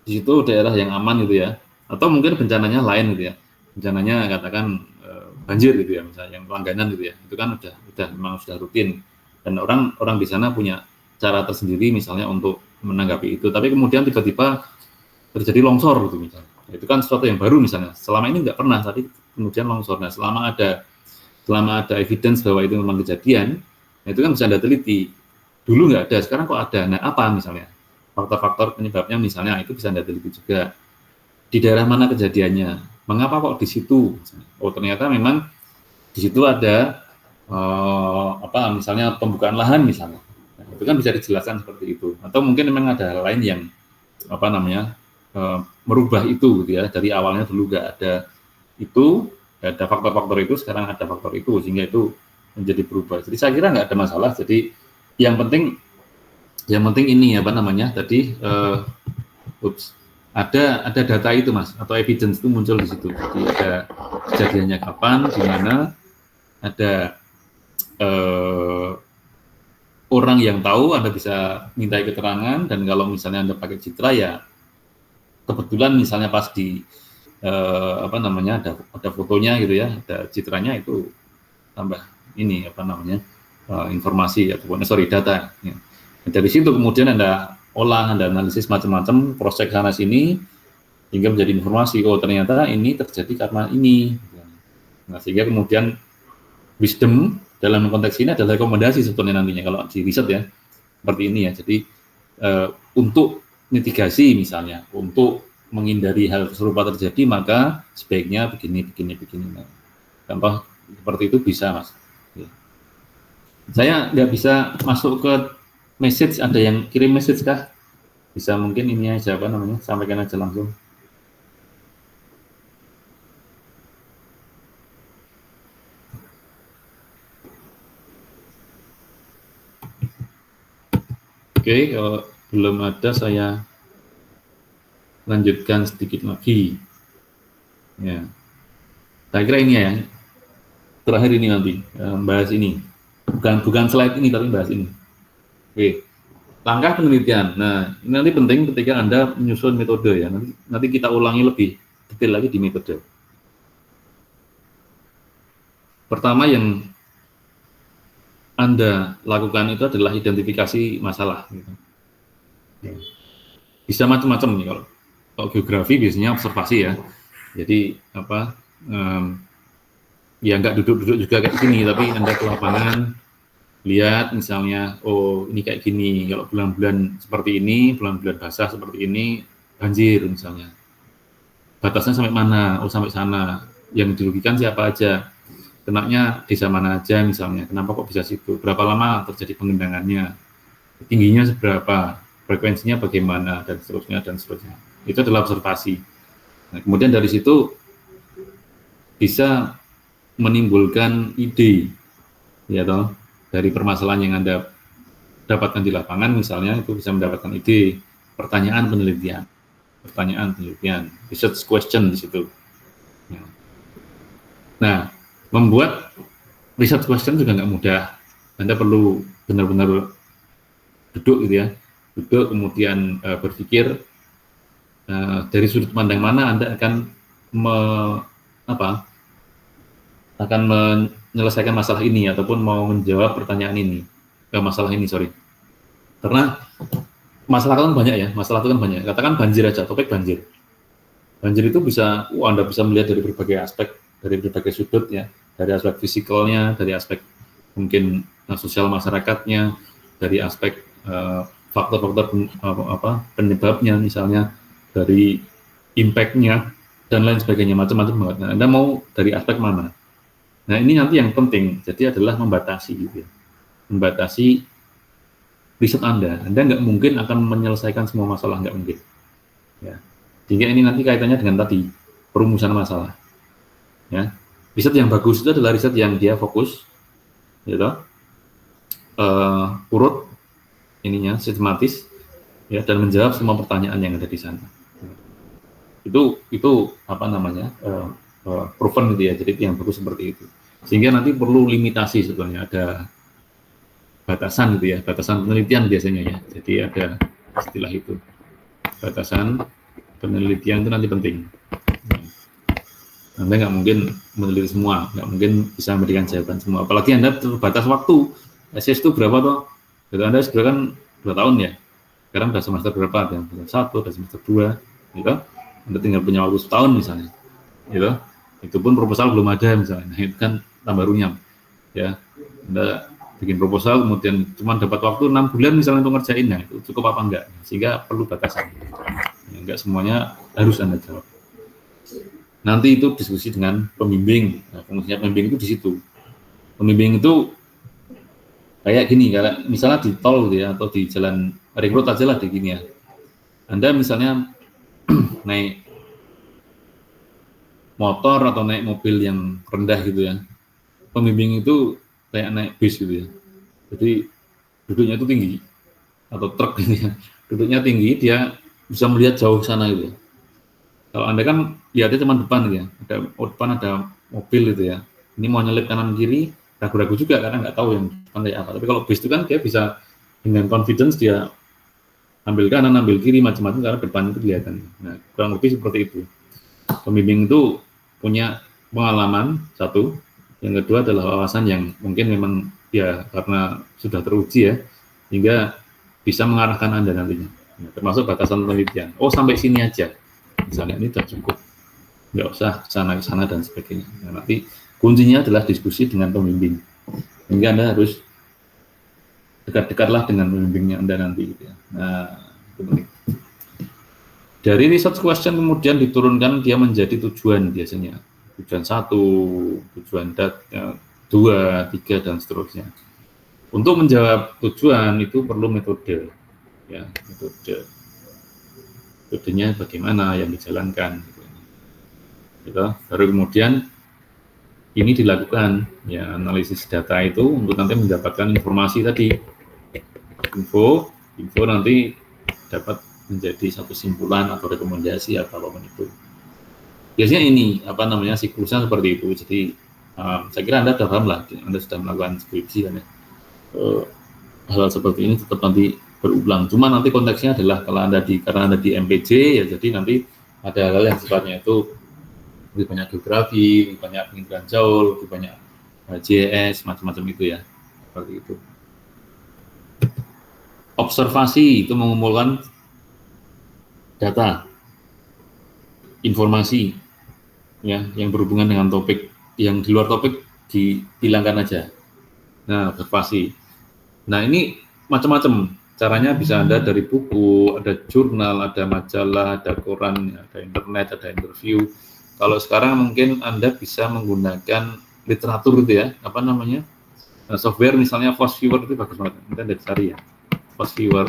Speaker 1: di situ daerah yang aman gitu ya, atau mungkin bencananya lain gitu ya, bencananya katakan banjir gitu ya, misalnya yang langganan gitu ya, itu kan udah memang sudah rutin, dan orang di sana punya cara tersendiri misalnya untuk menanggapi itu. Tapi kemudian tiba-tiba terjadi longsor gitu misalnya, itu kan sesuatu yang baru misalnya. Selama ini nggak pernah, tapi kemudian longsor. Nah, selama ada evidence bahwa itu memang kejadian, nah itu kan bisa Anda teliti. Dulu nggak ada, sekarang kok ada. Nah, apa misalnya? Faktor-faktor penyebabnya misalnya itu bisa Anda teliti juga. Di daerah mana kejadiannya? Mengapa kok di situ? Oh, ternyata memang di situ ada misalnya pembukaan lahan misalnya. Nah, itu kan bisa dijelaskan seperti itu. Atau mungkin memang ada hal lain yang merubah itu gitu ya. Dari awalnya dulu nggak ada itu, ada faktor-faktor itu, sekarang ada faktor itu, sehingga itu menjadi berubah. Jadi saya kira nggak ada masalah. Jadi yang penting ini tadi ada data itu, Mas, atau evidence itu muncul di situ. Jadi ada kejadiannya kapan, di mana, ada orang yang tahu, Anda bisa mintai keterangan, dan kalau misalnya Anda pakai citra ya kebetulan misalnya pas di ada fotonya gitu ya, ada citranya, itu tambah ini informasi ataupun data ya. Dari situ kemudian Anda olah, Anda analisis macam-macam, cross check sana sini hingga menjadi informasi, oh ternyata ini terjadi karena ini. Nah, sehingga kemudian wisdom dalam konteks ini adalah rekomendasi sebetulnya nantinya kalau di riset ya, seperti ini ya. Jadi untuk mitigasi misalnya, untuk menghindari hal serupa terjadi, maka sebaiknya begini. Nah, contoh seperti itu bisa, Mas. Ya. Saya nggak bisa masuk ke message, ada yang kirim message kah? Bisa mungkin ini aja sampaikan aja langsung. Oke, kalau belum ada saya lanjutkan sedikit lagi. Ya, saya kira ini ya. Terakhir ini nanti bahas ini. Bukan slide ini, tapi bahas ini. Oke, langkah penelitian. Nah, ini nanti penting ketika Anda menyusun metode ya. Nanti kita ulangi lebih detail lagi di metode. Pertama yang Anda lakukan itu adalah identifikasi masalah. Gitu. Bisa macam-macam nih kalau geografi biasanya observasi ya. Jadi ya nggak duduk-duduk juga kayak gini, tapi Anda ke lapangan lihat misalnya, oh ini kayak gini, kalau bulan-bulan seperti ini, bulan-bulan basah seperti ini, banjir misalnya. Batasnya sampai mana? Oh sampai sana. Yang dirugikan siapa aja? Kenanya desa mana aja misalnya? Kenapa kok bisa situ? Berapa lama terjadi pengendangannya? Tingginya seberapa? Frekuensinya bagaimana? Dan seterusnya. Itu adalah observasi. Nah, kemudian dari situ bisa menimbulkan ide, ya toh, dari permasalahan yang Anda dapatkan di lapangan misalnya, itu bisa mendapatkan ide, pertanyaan penelitian, research question di situ. Ya. Nah, membuat research question juga nggak mudah. Anda perlu benar-benar duduk gitu ya, kemudian berpikir dari sudut pandang mana Anda akan menyelesaikan masalah ini ataupun mau menjawab pertanyaan ini, masalah ini, karena masalah kan banyak ya, katakan banjir aja, topik banjir itu bisa, Anda bisa melihat dari berbagai aspek, dari berbagai sudut ya, dari aspek fisikalnya, dari aspek mungkin sosial masyarakatnya, dari aspek faktor-faktor penyebabnya, misalnya dari impact-nya dan lain sebagainya, macam-macam banget. Nah, Anda mau dari aspek mana? Nah, ini nanti yang penting, jadi adalah membatasi gitu ya. Membatasi riset Anda nggak mungkin akan menyelesaikan semua masalah, nggak mungkin. Ya. Sehingga ini nanti kaitannya dengan tadi, perumusan masalah. Ya. Riset yang bagus itu adalah riset yang dia fokus, gitu, urut, ininya sistematis, ya, dan menjawab semua pertanyaan yang ada di sana. Itu apa namanya, proven gitu ya. Jadi yang bagus seperti itu. Sehingga nanti perlu limitasi sebetulnya, ada batasan gitu ya, batasan penelitian biasanya ya. Jadi ada istilah itu, batasan penelitian itu nanti penting. Anda nggak mungkin meneliti semua, nggak mungkin bisa memberikan jawaban semua. Apalagi Anda terbatas waktu. SS itu berapa toh? Jadi Anda sudah kan 2 tahun ya. Sekarang sudah semester berapa? Ada semester 1, ada semester 2, gitu. Anda tinggal punya waktu setahun misalnya, gitu. Itu pun proposal belum ada misalnya. Nah, itu kan tambah runyam, ya. Anda bikin proposal, kemudian cuma dapat waktu 6 bulan misalnya untuk ngerjain, nah itu cukup apa enggak? Sehingga perlu batasan. Ya, enggak semuanya harus Anda jawab. Nanti itu diskusi dengan pembimbing. Nah, fungsinya pembimbing itu di situ. Pembimbing itu kayak gini, kayak misalnya di tol gitu ya, atau di jalan ring road aja lah, di gini ya. Anda misalnya naik motor atau naik mobil yang rendah gitu ya. Pembimbing itu kayak naik bis gitu ya. Jadi duduknya itu tinggi, atau truk gitu ya. Duduknya tinggi, dia bisa melihat jauh sana gitu ya. Kalau Anda kan lihatnya cuma depan gitu ya, depan ada mobil gitu ya. Ini mau nyelip kanan kiri, ragu-ragu juga karena nggak tahu yang depan kayak apa. Tapi kalau bis itu kan dia bisa dengan confidence dia ambil kanan, ambil kiri, macam-macam karena depan itu kelihatan. Nah, kurang lebih seperti itu. Pembimbing itu punya pengalaman satu, yang kedua adalah wawasan yang mungkin memang ya karena sudah teruji ya, hingga bisa mengarahkan Anda nantinya. Nah, termasuk batasan penelitian. Oh, sampai sini aja. Misalnya ini sudah cukup, nggak usah ke sana dan sebagainya. Nah, nanti kuncinya adalah diskusi dengan pembimbing, hingga Anda harus dekat-dekatlah dengan pembimbingnya Anda nanti gitu ya. Nah, itu penting. Dari research question kemudian diturunkan dia menjadi tujuan biasanya. Tujuan 1, tujuan 2, 3 dan seterusnya. Untuk menjawab tujuan itu perlu metode, ya, metode. Metodenya bagaimana yang dijalankan, gitu. Baru kemudian ini dilakukan, ya, analisis data itu untuk nanti mendapatkan informasi tadi, info nanti dapat menjadi satu simpulan atau rekomendasi atau apapun itu. Biasanya ini apa namanya siklusnya seperti itu. Jadi saya kira Anda sudah paham lah, Anda sudah melakukan skripsi kan ya. Hal seperti ini tetap nanti berulang. Cuma nanti konteksnya adalah kalau karena Anda di MPJ ya, jadi nanti ada hal yang sifatnya itu lebih banyak geografi, lebih banyak pengetahuan jauh, lebih banyak JS, macam-macam itu ya. Seperti itu. Observasi itu mengumpulkan data, informasi ya yang berhubungan dengan topik, yang di luar topik dihilangkan aja. Nah, observasi. Nah, ini macam-macam caranya, bisa Anda dari buku, ada jurnal, ada majalah, ada koran, ada internet, ada interview. Kalau sekarang mungkin Anda bisa menggunakan literatur itu ya, apa namanya, software misalnya Fosviewer itu bagus banget, Anda cari ya, Fosviewer.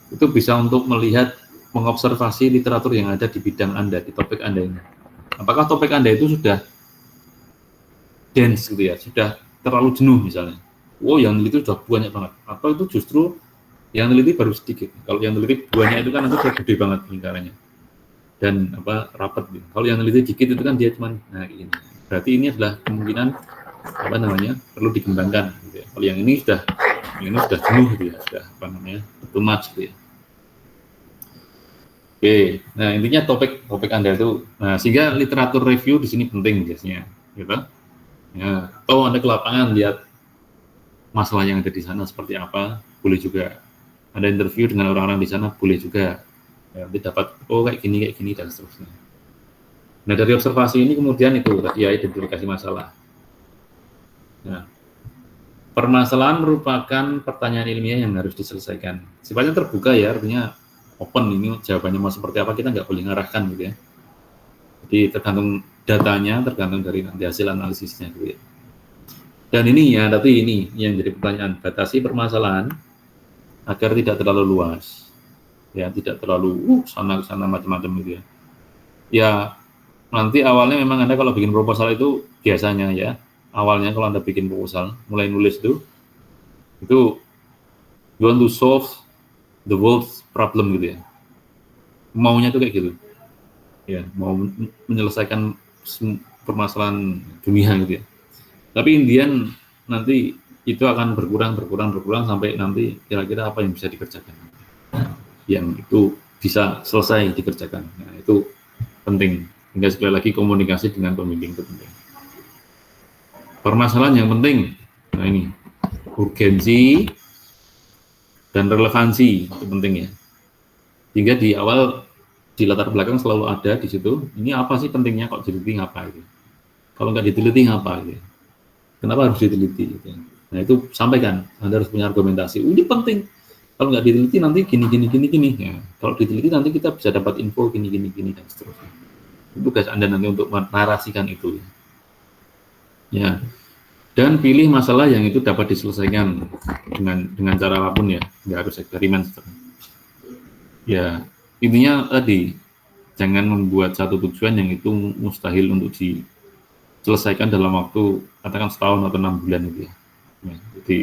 Speaker 1: Itu bisa untuk melihat, mengobservasi literatur yang ada di bidang Anda, di topik Anda ini. Apakah topik Anda itu sudah dense gitu ya, sudah terlalu jenuh misalnya. Oh, yang neliti sudah banyak banget. Atau itu justru yang neliti baru sedikit. Kalau yang neliti banyak itu kan nanti sudah gede banget lingkarannya. Dan rapat gitu. Kalau yang neliti dikit itu kan dia cuma ini. Berarti ini adalah kemungkinan perlu dikembangkan gitu ya. Kalau yang ini sudah jenuh gitu ya, sudah too much gitu ya. Oke, nah intinya topik Anda itu, nah sehingga literatur review di sini penting biasanya, gitu. Ya, atau Anda ke lapangan lihat masalah yang ada di sana seperti apa, boleh juga. Anda interview dengan orang-orang di sana, boleh juga. Ya, nanti dapat kayak gini dan seterusnya. Nah, dari observasi ini kemudian itu tadi ya, identifikasi masalah. Nah, permasalahan merupakan pertanyaan ilmiah yang harus diselesaikan. Sifatnya terbuka ya, artinya open, ini jawabannya mau seperti apa kita nggak boleh ngarahkan gitu ya. Jadi tergantung datanya, tergantung dari nanti hasil analisisnya gitu ya. Dan ini ya, tapi ini yang jadi pertanyaan, batasi permasalahan agar tidak terlalu luas, ya tidak terlalu sana macam-macam gitu ya. Ya nanti awalnya memang Anda kalau bikin proposal itu biasanya ya, awalnya kalau Anda bikin proposal, mulai nulis itu you want to solve the world's problem gitu ya. Maunya tuh kayak gitu. Ya, mau menyelesaikan permasalahan dunia gitu ya. Tapi Indian nanti itu akan berkurang sampai nanti kira-kira apa yang bisa dikerjakan. Yang itu bisa selesai dikerjakan. Nah, itu penting. Hingga sekali lagi komunikasi dengan pembimbing itu penting. Permasalahan yang penting, nah ini urgensi dan relevansi itu penting ya. Sehingga di awal di latar belakang selalu ada di situ. Ini apa sih pentingnya kok diteliti ngapa gitu? Kalau nggak diteliti ngapa gitu? Kenapa harus diteliti? Gitu. Nah itu sampaikan. Anda harus punya argumentasi. Ini penting. Kalau nggak diteliti nanti gini. Ya, kalau diteliti nanti kita bisa dapat info gini dan seterusnya. Itu tugas Anda nanti untuk menarasikan itu. Ya. Dan pilih masalah yang itu dapat diselesaikan dengan cara apapun ya, nggak harus eksperimen. Ya, intinya tadi jangan membuat satu tujuan yang itu mustahil untuk diselesaikan dalam waktu katakan setahun atau 6 bulan gitu ya. Ya, jadi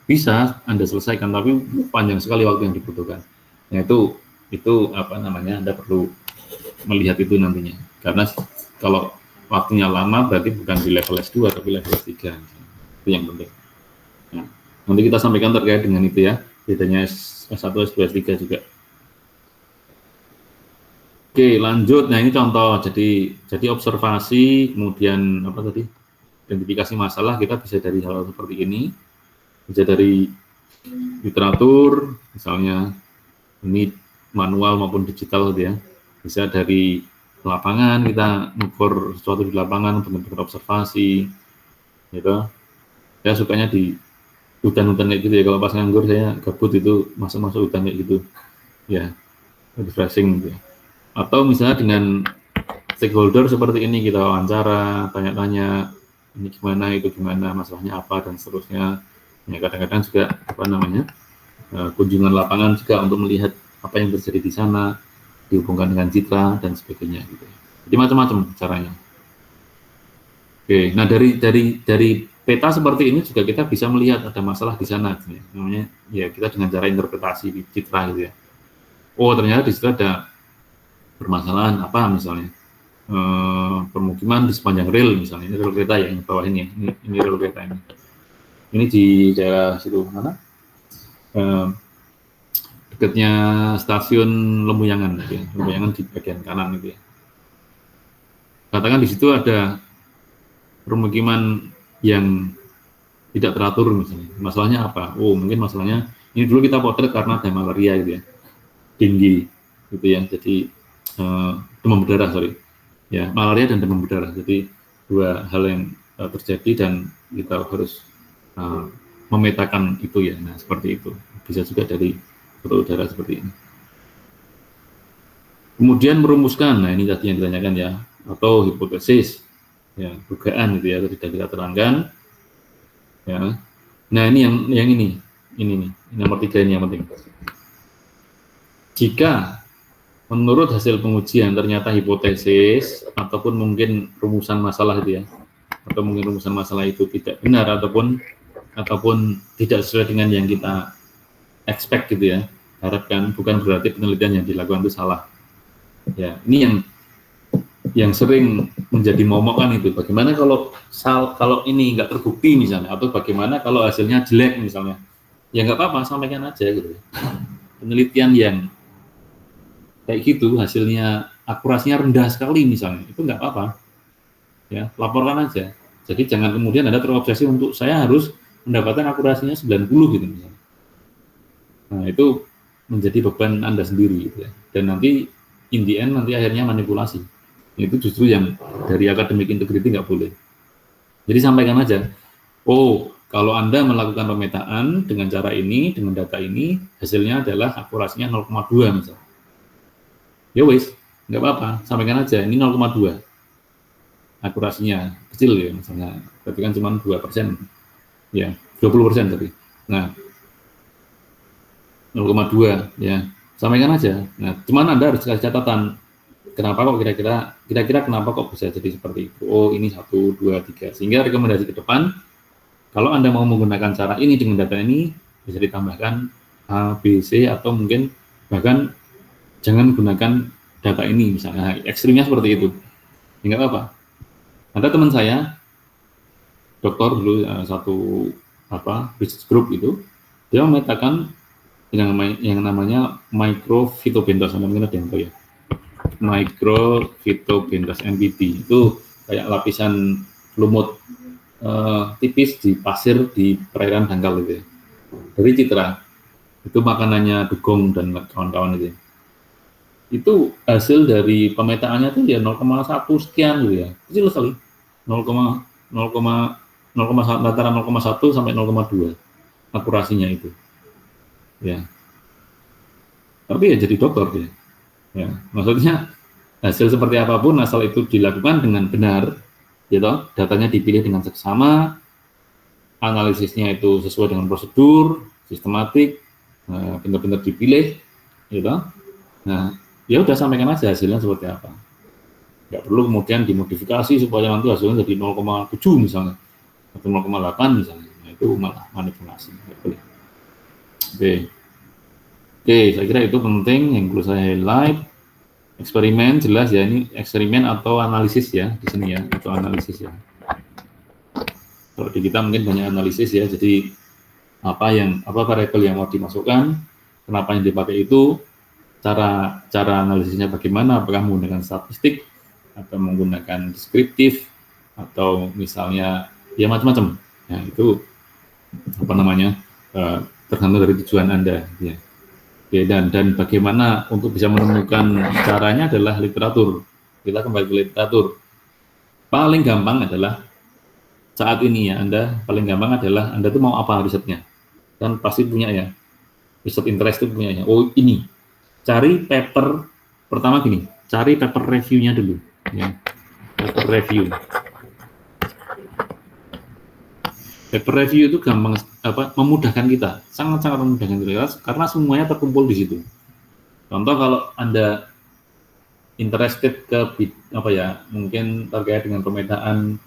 Speaker 1: bisa Anda selesaikan tapi panjang sekali waktu yang dibutuhkan. Nah, itu apa namanya, Anda perlu melihat itu nantinya. Karena kalau waktunya lama berarti bukan di level S2 tapi level S3. Itu yang penting. Nah, nanti kita sampaikan terkait dengan itu ya, bedanya S1, S2, S3 juga. Oke, lanjut. Nah, ini contoh. Jadi observasi, kemudian apa tadi? Identifikasi masalah kita bisa dari hal seperti ini. Bisa dari literatur, misalnya ini manual maupun digital gitu ya. Bisa dari lapangan, kita ngukur sesuatu di lapangan, benar-benar observasi, gitu. Saya sukanya di hutan-hutan kayak gitu ya. Kalau pas nganggur saya gabut itu masuk hutan kayak gitu, ya, refreshing gitu ya. Atau misalnya dengan stakeholder seperti ini kita wawancara, tanya-tanya, ini gimana, itu gimana, masalahnya apa dan seterusnya. Ya kadang-kadang juga apa namanya kunjungan lapangan juga untuk melihat apa yang terjadi di sana, dihubungkan dengan citra dan sebagainya gitu. Jadi macam-macam caranya. Oke, nah dari peta seperti ini juga kita bisa melihat ada masalah di sana gitu ya. Namanya ya kita dengan cara interpretasi di citra gitu ya. Oh, ternyata di situ ada permasalahan apa misalnya. Permukiman di sepanjang rel misalnya, ini rel kereta ya yang bawah ini, ini rel kereta ini di daerah situ mana? Dekatnya stasiun Lembuyangan, gitu ya. Lembuyangan di bagian kanan gitu ya. Katakan di situ ada permukiman yang tidak teratur misalnya. Masalahnya apa? Oh, mungkin masalahnya ini dulu kita potret karena ada malaria gitu ya, tinggi gitu ya. Jadi demam berdarah ya, malaria dan demam berdarah. Jadi dua hal yang terjadi dan kita harus memetakan itu ya. Nah seperti itu bisa juga dari foto udara seperti ini. Kemudian merumuskan, nah ini tadi yang ditanyakan ya, atau hipotesis ya, dugaan gitu ya, tidak kita terangkan ya. Nah ini yang ini nomor 3 ini yang penting. Jika menurut hasil pengujian ternyata hipotesis ataupun mungkin rumusan masalah itu ya, atau mungkin rumusan masalah itu tidak benar ataupun tidak sesuai dengan yang kita expect gitu ya, harapkan, bukan berarti penelitian yang dilakukan itu salah. Ya, ini yang sering menjadi momok kan itu. Bagaimana kalau ini nggak terbukti misalnya, atau bagaimana kalau hasilnya jelek misalnya? Ya nggak apa-apa, sampaikan aja gitu. Penelitian yang kayak gitu hasilnya akurasinya rendah sekali misalnya, itu nggak apa-apa. Ya, laporkan aja. Jadi jangan kemudian Anda terobsesi untuk saya harus mendapatkan akurasinya 90 gitu misalnya. Nah, itu menjadi beban Anda sendiri gitu ya. Dan nanti in the end nanti akhirnya manipulasi. Itu justru yang dari akademik integrity nggak boleh. Jadi sampaikan aja, oh Kalau Anda melakukan pemetaan dengan cara ini, dengan data ini, hasilnya adalah akurasinya 0,2 misalnya. Ya wis, nggak apa-apa, sampaikan aja, ini 0,2. Akurasinya kecil ya, misalnya, berarti kan cuma 2%, ya, 20% tadi. Nah, 0,2 ya, sampaikan aja. Nah, cuman Anda harus kasih catatan, kenapa kok kira-kira kenapa kok bisa jadi seperti itu. Oh, ini 1, 2, 3. Sehingga rekomendasi ke depan, kalau Anda mau menggunakan cara ini dengan data ini, bisa ditambahkan A, B, C, atau mungkin bahkan jangan gunakan data ini, misalnya ekstrimnya seperti itu. Ya, nggak apa-apa. Ada teman saya, dokter dulu, satu research group itu, dia memetakan yang namanya microphytobentos, mungkin ada yang tahu ya. Microphytobentos MPB itu kayak lapisan lumut tipis di pasir di perairan dangkal gitu ya. Dari Citra itu makanannya dugong dan kawan-kawan itu. Itu hasil dari pemetaannya tuh ya 0,1 sekian gitu ya, kecil sekali, 0,0, antara 0,1 sampai 0,2 akurasinya itu ya. Tapi ya jadi dokter dia ya, maksudnya hasil seperti apapun asal itu dilakukan dengan benar gitu, datanya dipilih dengan seksama, analisisnya itu sesuai dengan prosedur, sistematik, benar-benar dipilih, gitu. Nah, ya udah sampaikan aja hasilnya seperti apa. Nggak perlu kemudian dimodifikasi supaya nanti hasilnya jadi 0,7 misalnya, atau 0,8 misalnya. Nah, itu malah manipulasi. Oke, saya kira itu penting yang perlu saya highlight. Eksperimen jelas ya, ini eksperimen atau analisis ya di sini ya, atau analisis ya. Kalau di kita mungkin banyak analisis ya, jadi apa variabel yang mau dimasukkan, kenapa yang dipakai itu, cara analisisnya bagaimana, apakah menggunakan statistik atau menggunakan deskriptif atau misalnya ya macam-macam. Ya itu tergantung dari tujuan Anda ya. Oke, dan bagaimana untuk bisa menemukan caranya adalah literatur. Kita kembali ke literatur. Paling gampang adalah saat ini ya, Anda tuh mau apa risetnya? Kan pasti punya ya, riset interest itu punya ya. Oh ini, cari paper pertama gini, cari paper review-nya dulu. Ya. Paper review. Paper review itu gampang memudahkan kita, sangat-sangat memudahkan kita karena semuanya terkumpul di situ. Contoh kalau Anda interested ke mungkin terkait dengan pemetaan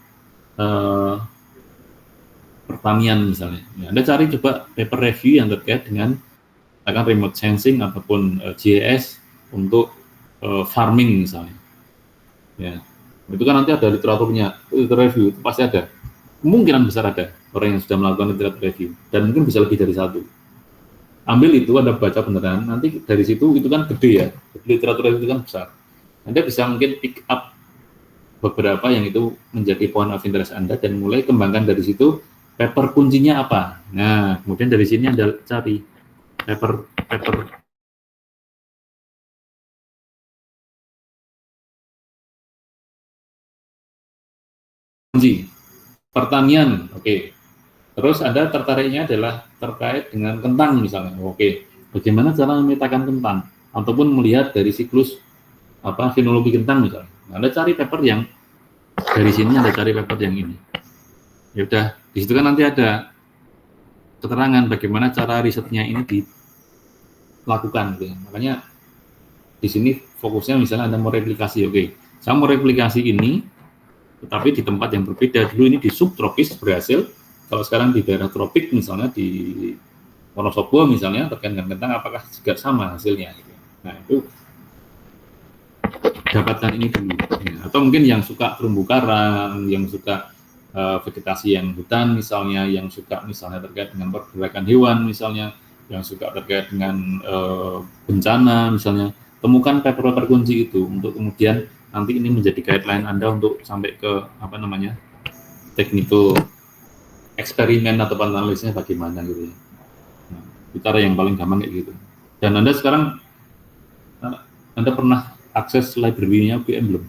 Speaker 1: pertanian misalnya, ya, Anda cari coba paper review yang terkait dengan remote sensing ataupun GIS untuk farming misalnya. Ya, itu kan nanti ada literaturnya, review itu pasti ada. Kemungkinan besar ada orang yang sudah melakukan literatur review dan mungkin bisa lebih dari satu. Ambil itu, Anda baca beneran, nanti dari situ itu kan gede ya, literatur review itu kan besar. Anda bisa mungkin pick up beberapa yang itu menjadi point of interest Anda dan mulai kembangkan dari situ paper kuncinya apa. Nah, kemudian dari sini Anda cari paper kunci pertanian, oke. Terus Anda tertariknya adalah terkait dengan kentang misalnya, oke. Bagaimana cara memetakan kentang ataupun melihat dari siklus fenologi kentang misalnya. Anda cari paper yang dari sini, Anda cari paper yang ini. Ya udah, di situ kan nanti ada keterangan bagaimana cara risetnya ini dilakukan gitu. Makanya di sini fokusnya misalnya Anda mau replikasi, oke. Saya mau replikasi ini tetapi di tempat yang berbeda. Dulu ini di subtropis berhasil, kalau sekarang di daerah tropik misalnya di Wonosobo misalnya terkait dengan kentang, apakah juga sama hasilnya? Nah itu dapatkan ini dulu. Ya. Atau mungkin yang suka terumbu karang, yang suka vegetasi yang hutan misalnya, yang suka misalnya terkait dengan pergerakan hewan misalnya, yang suka terkait dengan bencana misalnya, temukan paper-paper kunci itu untuk kemudian nanti ini menjadi guideline Anda untuk sampai ke teknikal eksperimen atau analisisnya bagaimana gitu ya. Nah, itu cara yang paling gampang kayak gitu. Dan Anda sekarang Anda pernah akses library-nya UGM belum?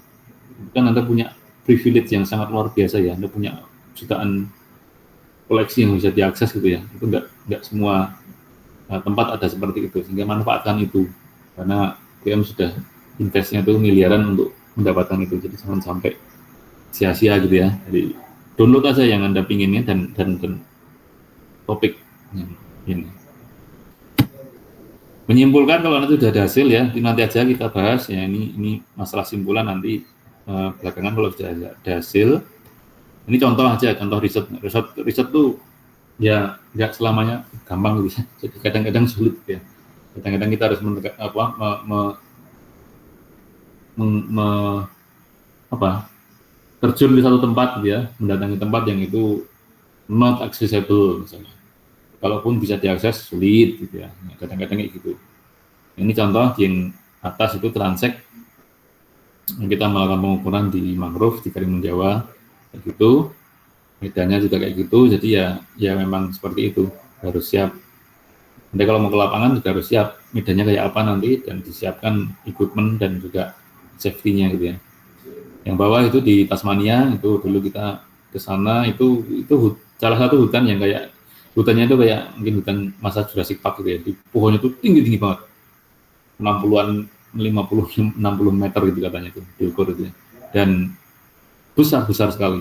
Speaker 1: Kan Anda punya privilege yang sangat luar biasa ya. Anda punya jutaan koleksi yang bisa diakses gitu ya. Itu nggak semua tempat ada seperti itu, sehingga manfaatkan itu, karena PM sudah investnya itu miliaran untuk mendapatkan itu, jadi jangan sampai sia-sia gitu ya. Jadi download aja yang Anda pinginnya dan topik yang ini. Menyimpulkan, kalau nanti sudah ada hasil ya, nanti aja kita bahas ya, ini masalah simpulan nanti belakangan kalau sudah ada hasil. Ini contoh aja, contoh riset tuh ya nggak selamanya gampang gitu ya. Jadi kadang-kadang sulit ya. Kadang-kadang kita harus terjun di satu tempat gitu ya, mendatangi tempat yang itu not accessible misalnya. Kalaupun bisa diakses sulit gitu ya. Kadang-kadang kayak gitu. Ini contoh yang atas itu transek yang kita melakukan pengukuran di mangrove di Karimun Jawa kayak gitu. Medannya juga kayak gitu, jadi ya memang seperti itu, harus siap. Nanti kalau mau ke lapangan juga harus siap medannya kayak apa nanti, dan disiapkan equipment dan juga safety-nya gitu ya. Yang bawah itu di Tasmania, itu dulu kita ke sana, itu salah satu hutan yang kayak, hutannya itu kayak mungkin hutan masa Jurassic Park gitu ya, di pohonnya itu tinggi banget, 60-an 50-60 meter gitu katanya itu diukur itu ya. Dan besar sekali.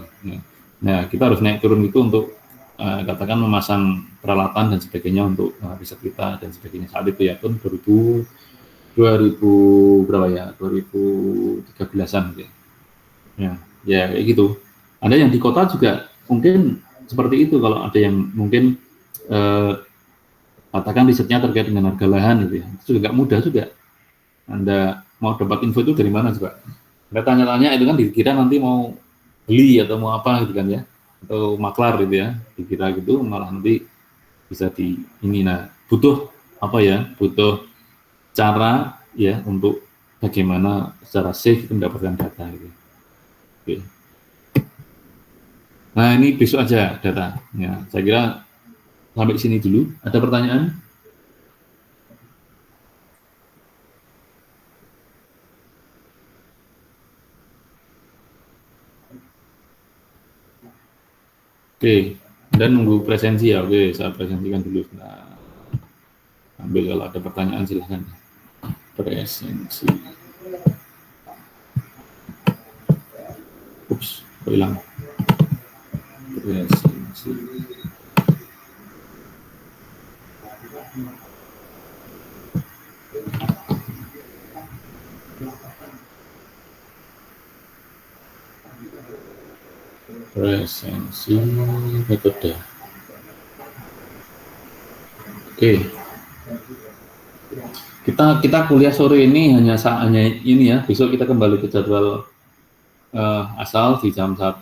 Speaker 1: Nah, kita harus naik turun itu untuk katakan memasang peralatan dan sebagainya untuk riset kita dan sebagainya. Saat itu ya tahun 2000 berapa ya, 2013-an gitu ya. Ya kayak gitu. Ada yang di kota juga mungkin seperti itu, kalau ada yang mungkin katakan risetnya terkait dengan harga lahan gitu ya, itu juga nggak mudah juga. Anda mau dapat info itu dari mana coba? Anda tanya-tanya itu kan dikira nanti mau beli atau mau apa gitu kan ya, atau maklar gitu ya, dikira gitu, malah nanti bisa di ini. Nah, butuh apa ya, butuh cara ya untuk bagaimana secara safe mendapatkan data gitu. Oke. Nah, ini besok aja data ya, saya kira sampai sini dulu. Ada pertanyaan? Oke, dan nunggu presensi ya. Oke, saya presentasikan dulu. Nah, ambil, kalau ada pertanyaan silahkan. Presensi. Ups, kok hilang. Presensi. Presensi metode. Oke. Kita kuliah sore ini hanya ini ya. Besok kita kembali ke jadwal asal di jam 1.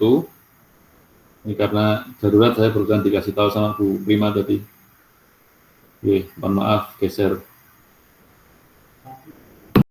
Speaker 1: Ini karena darurat, saya barusan dikasih tahu sama Bu Prima tadi. Oke, mohon maaf geser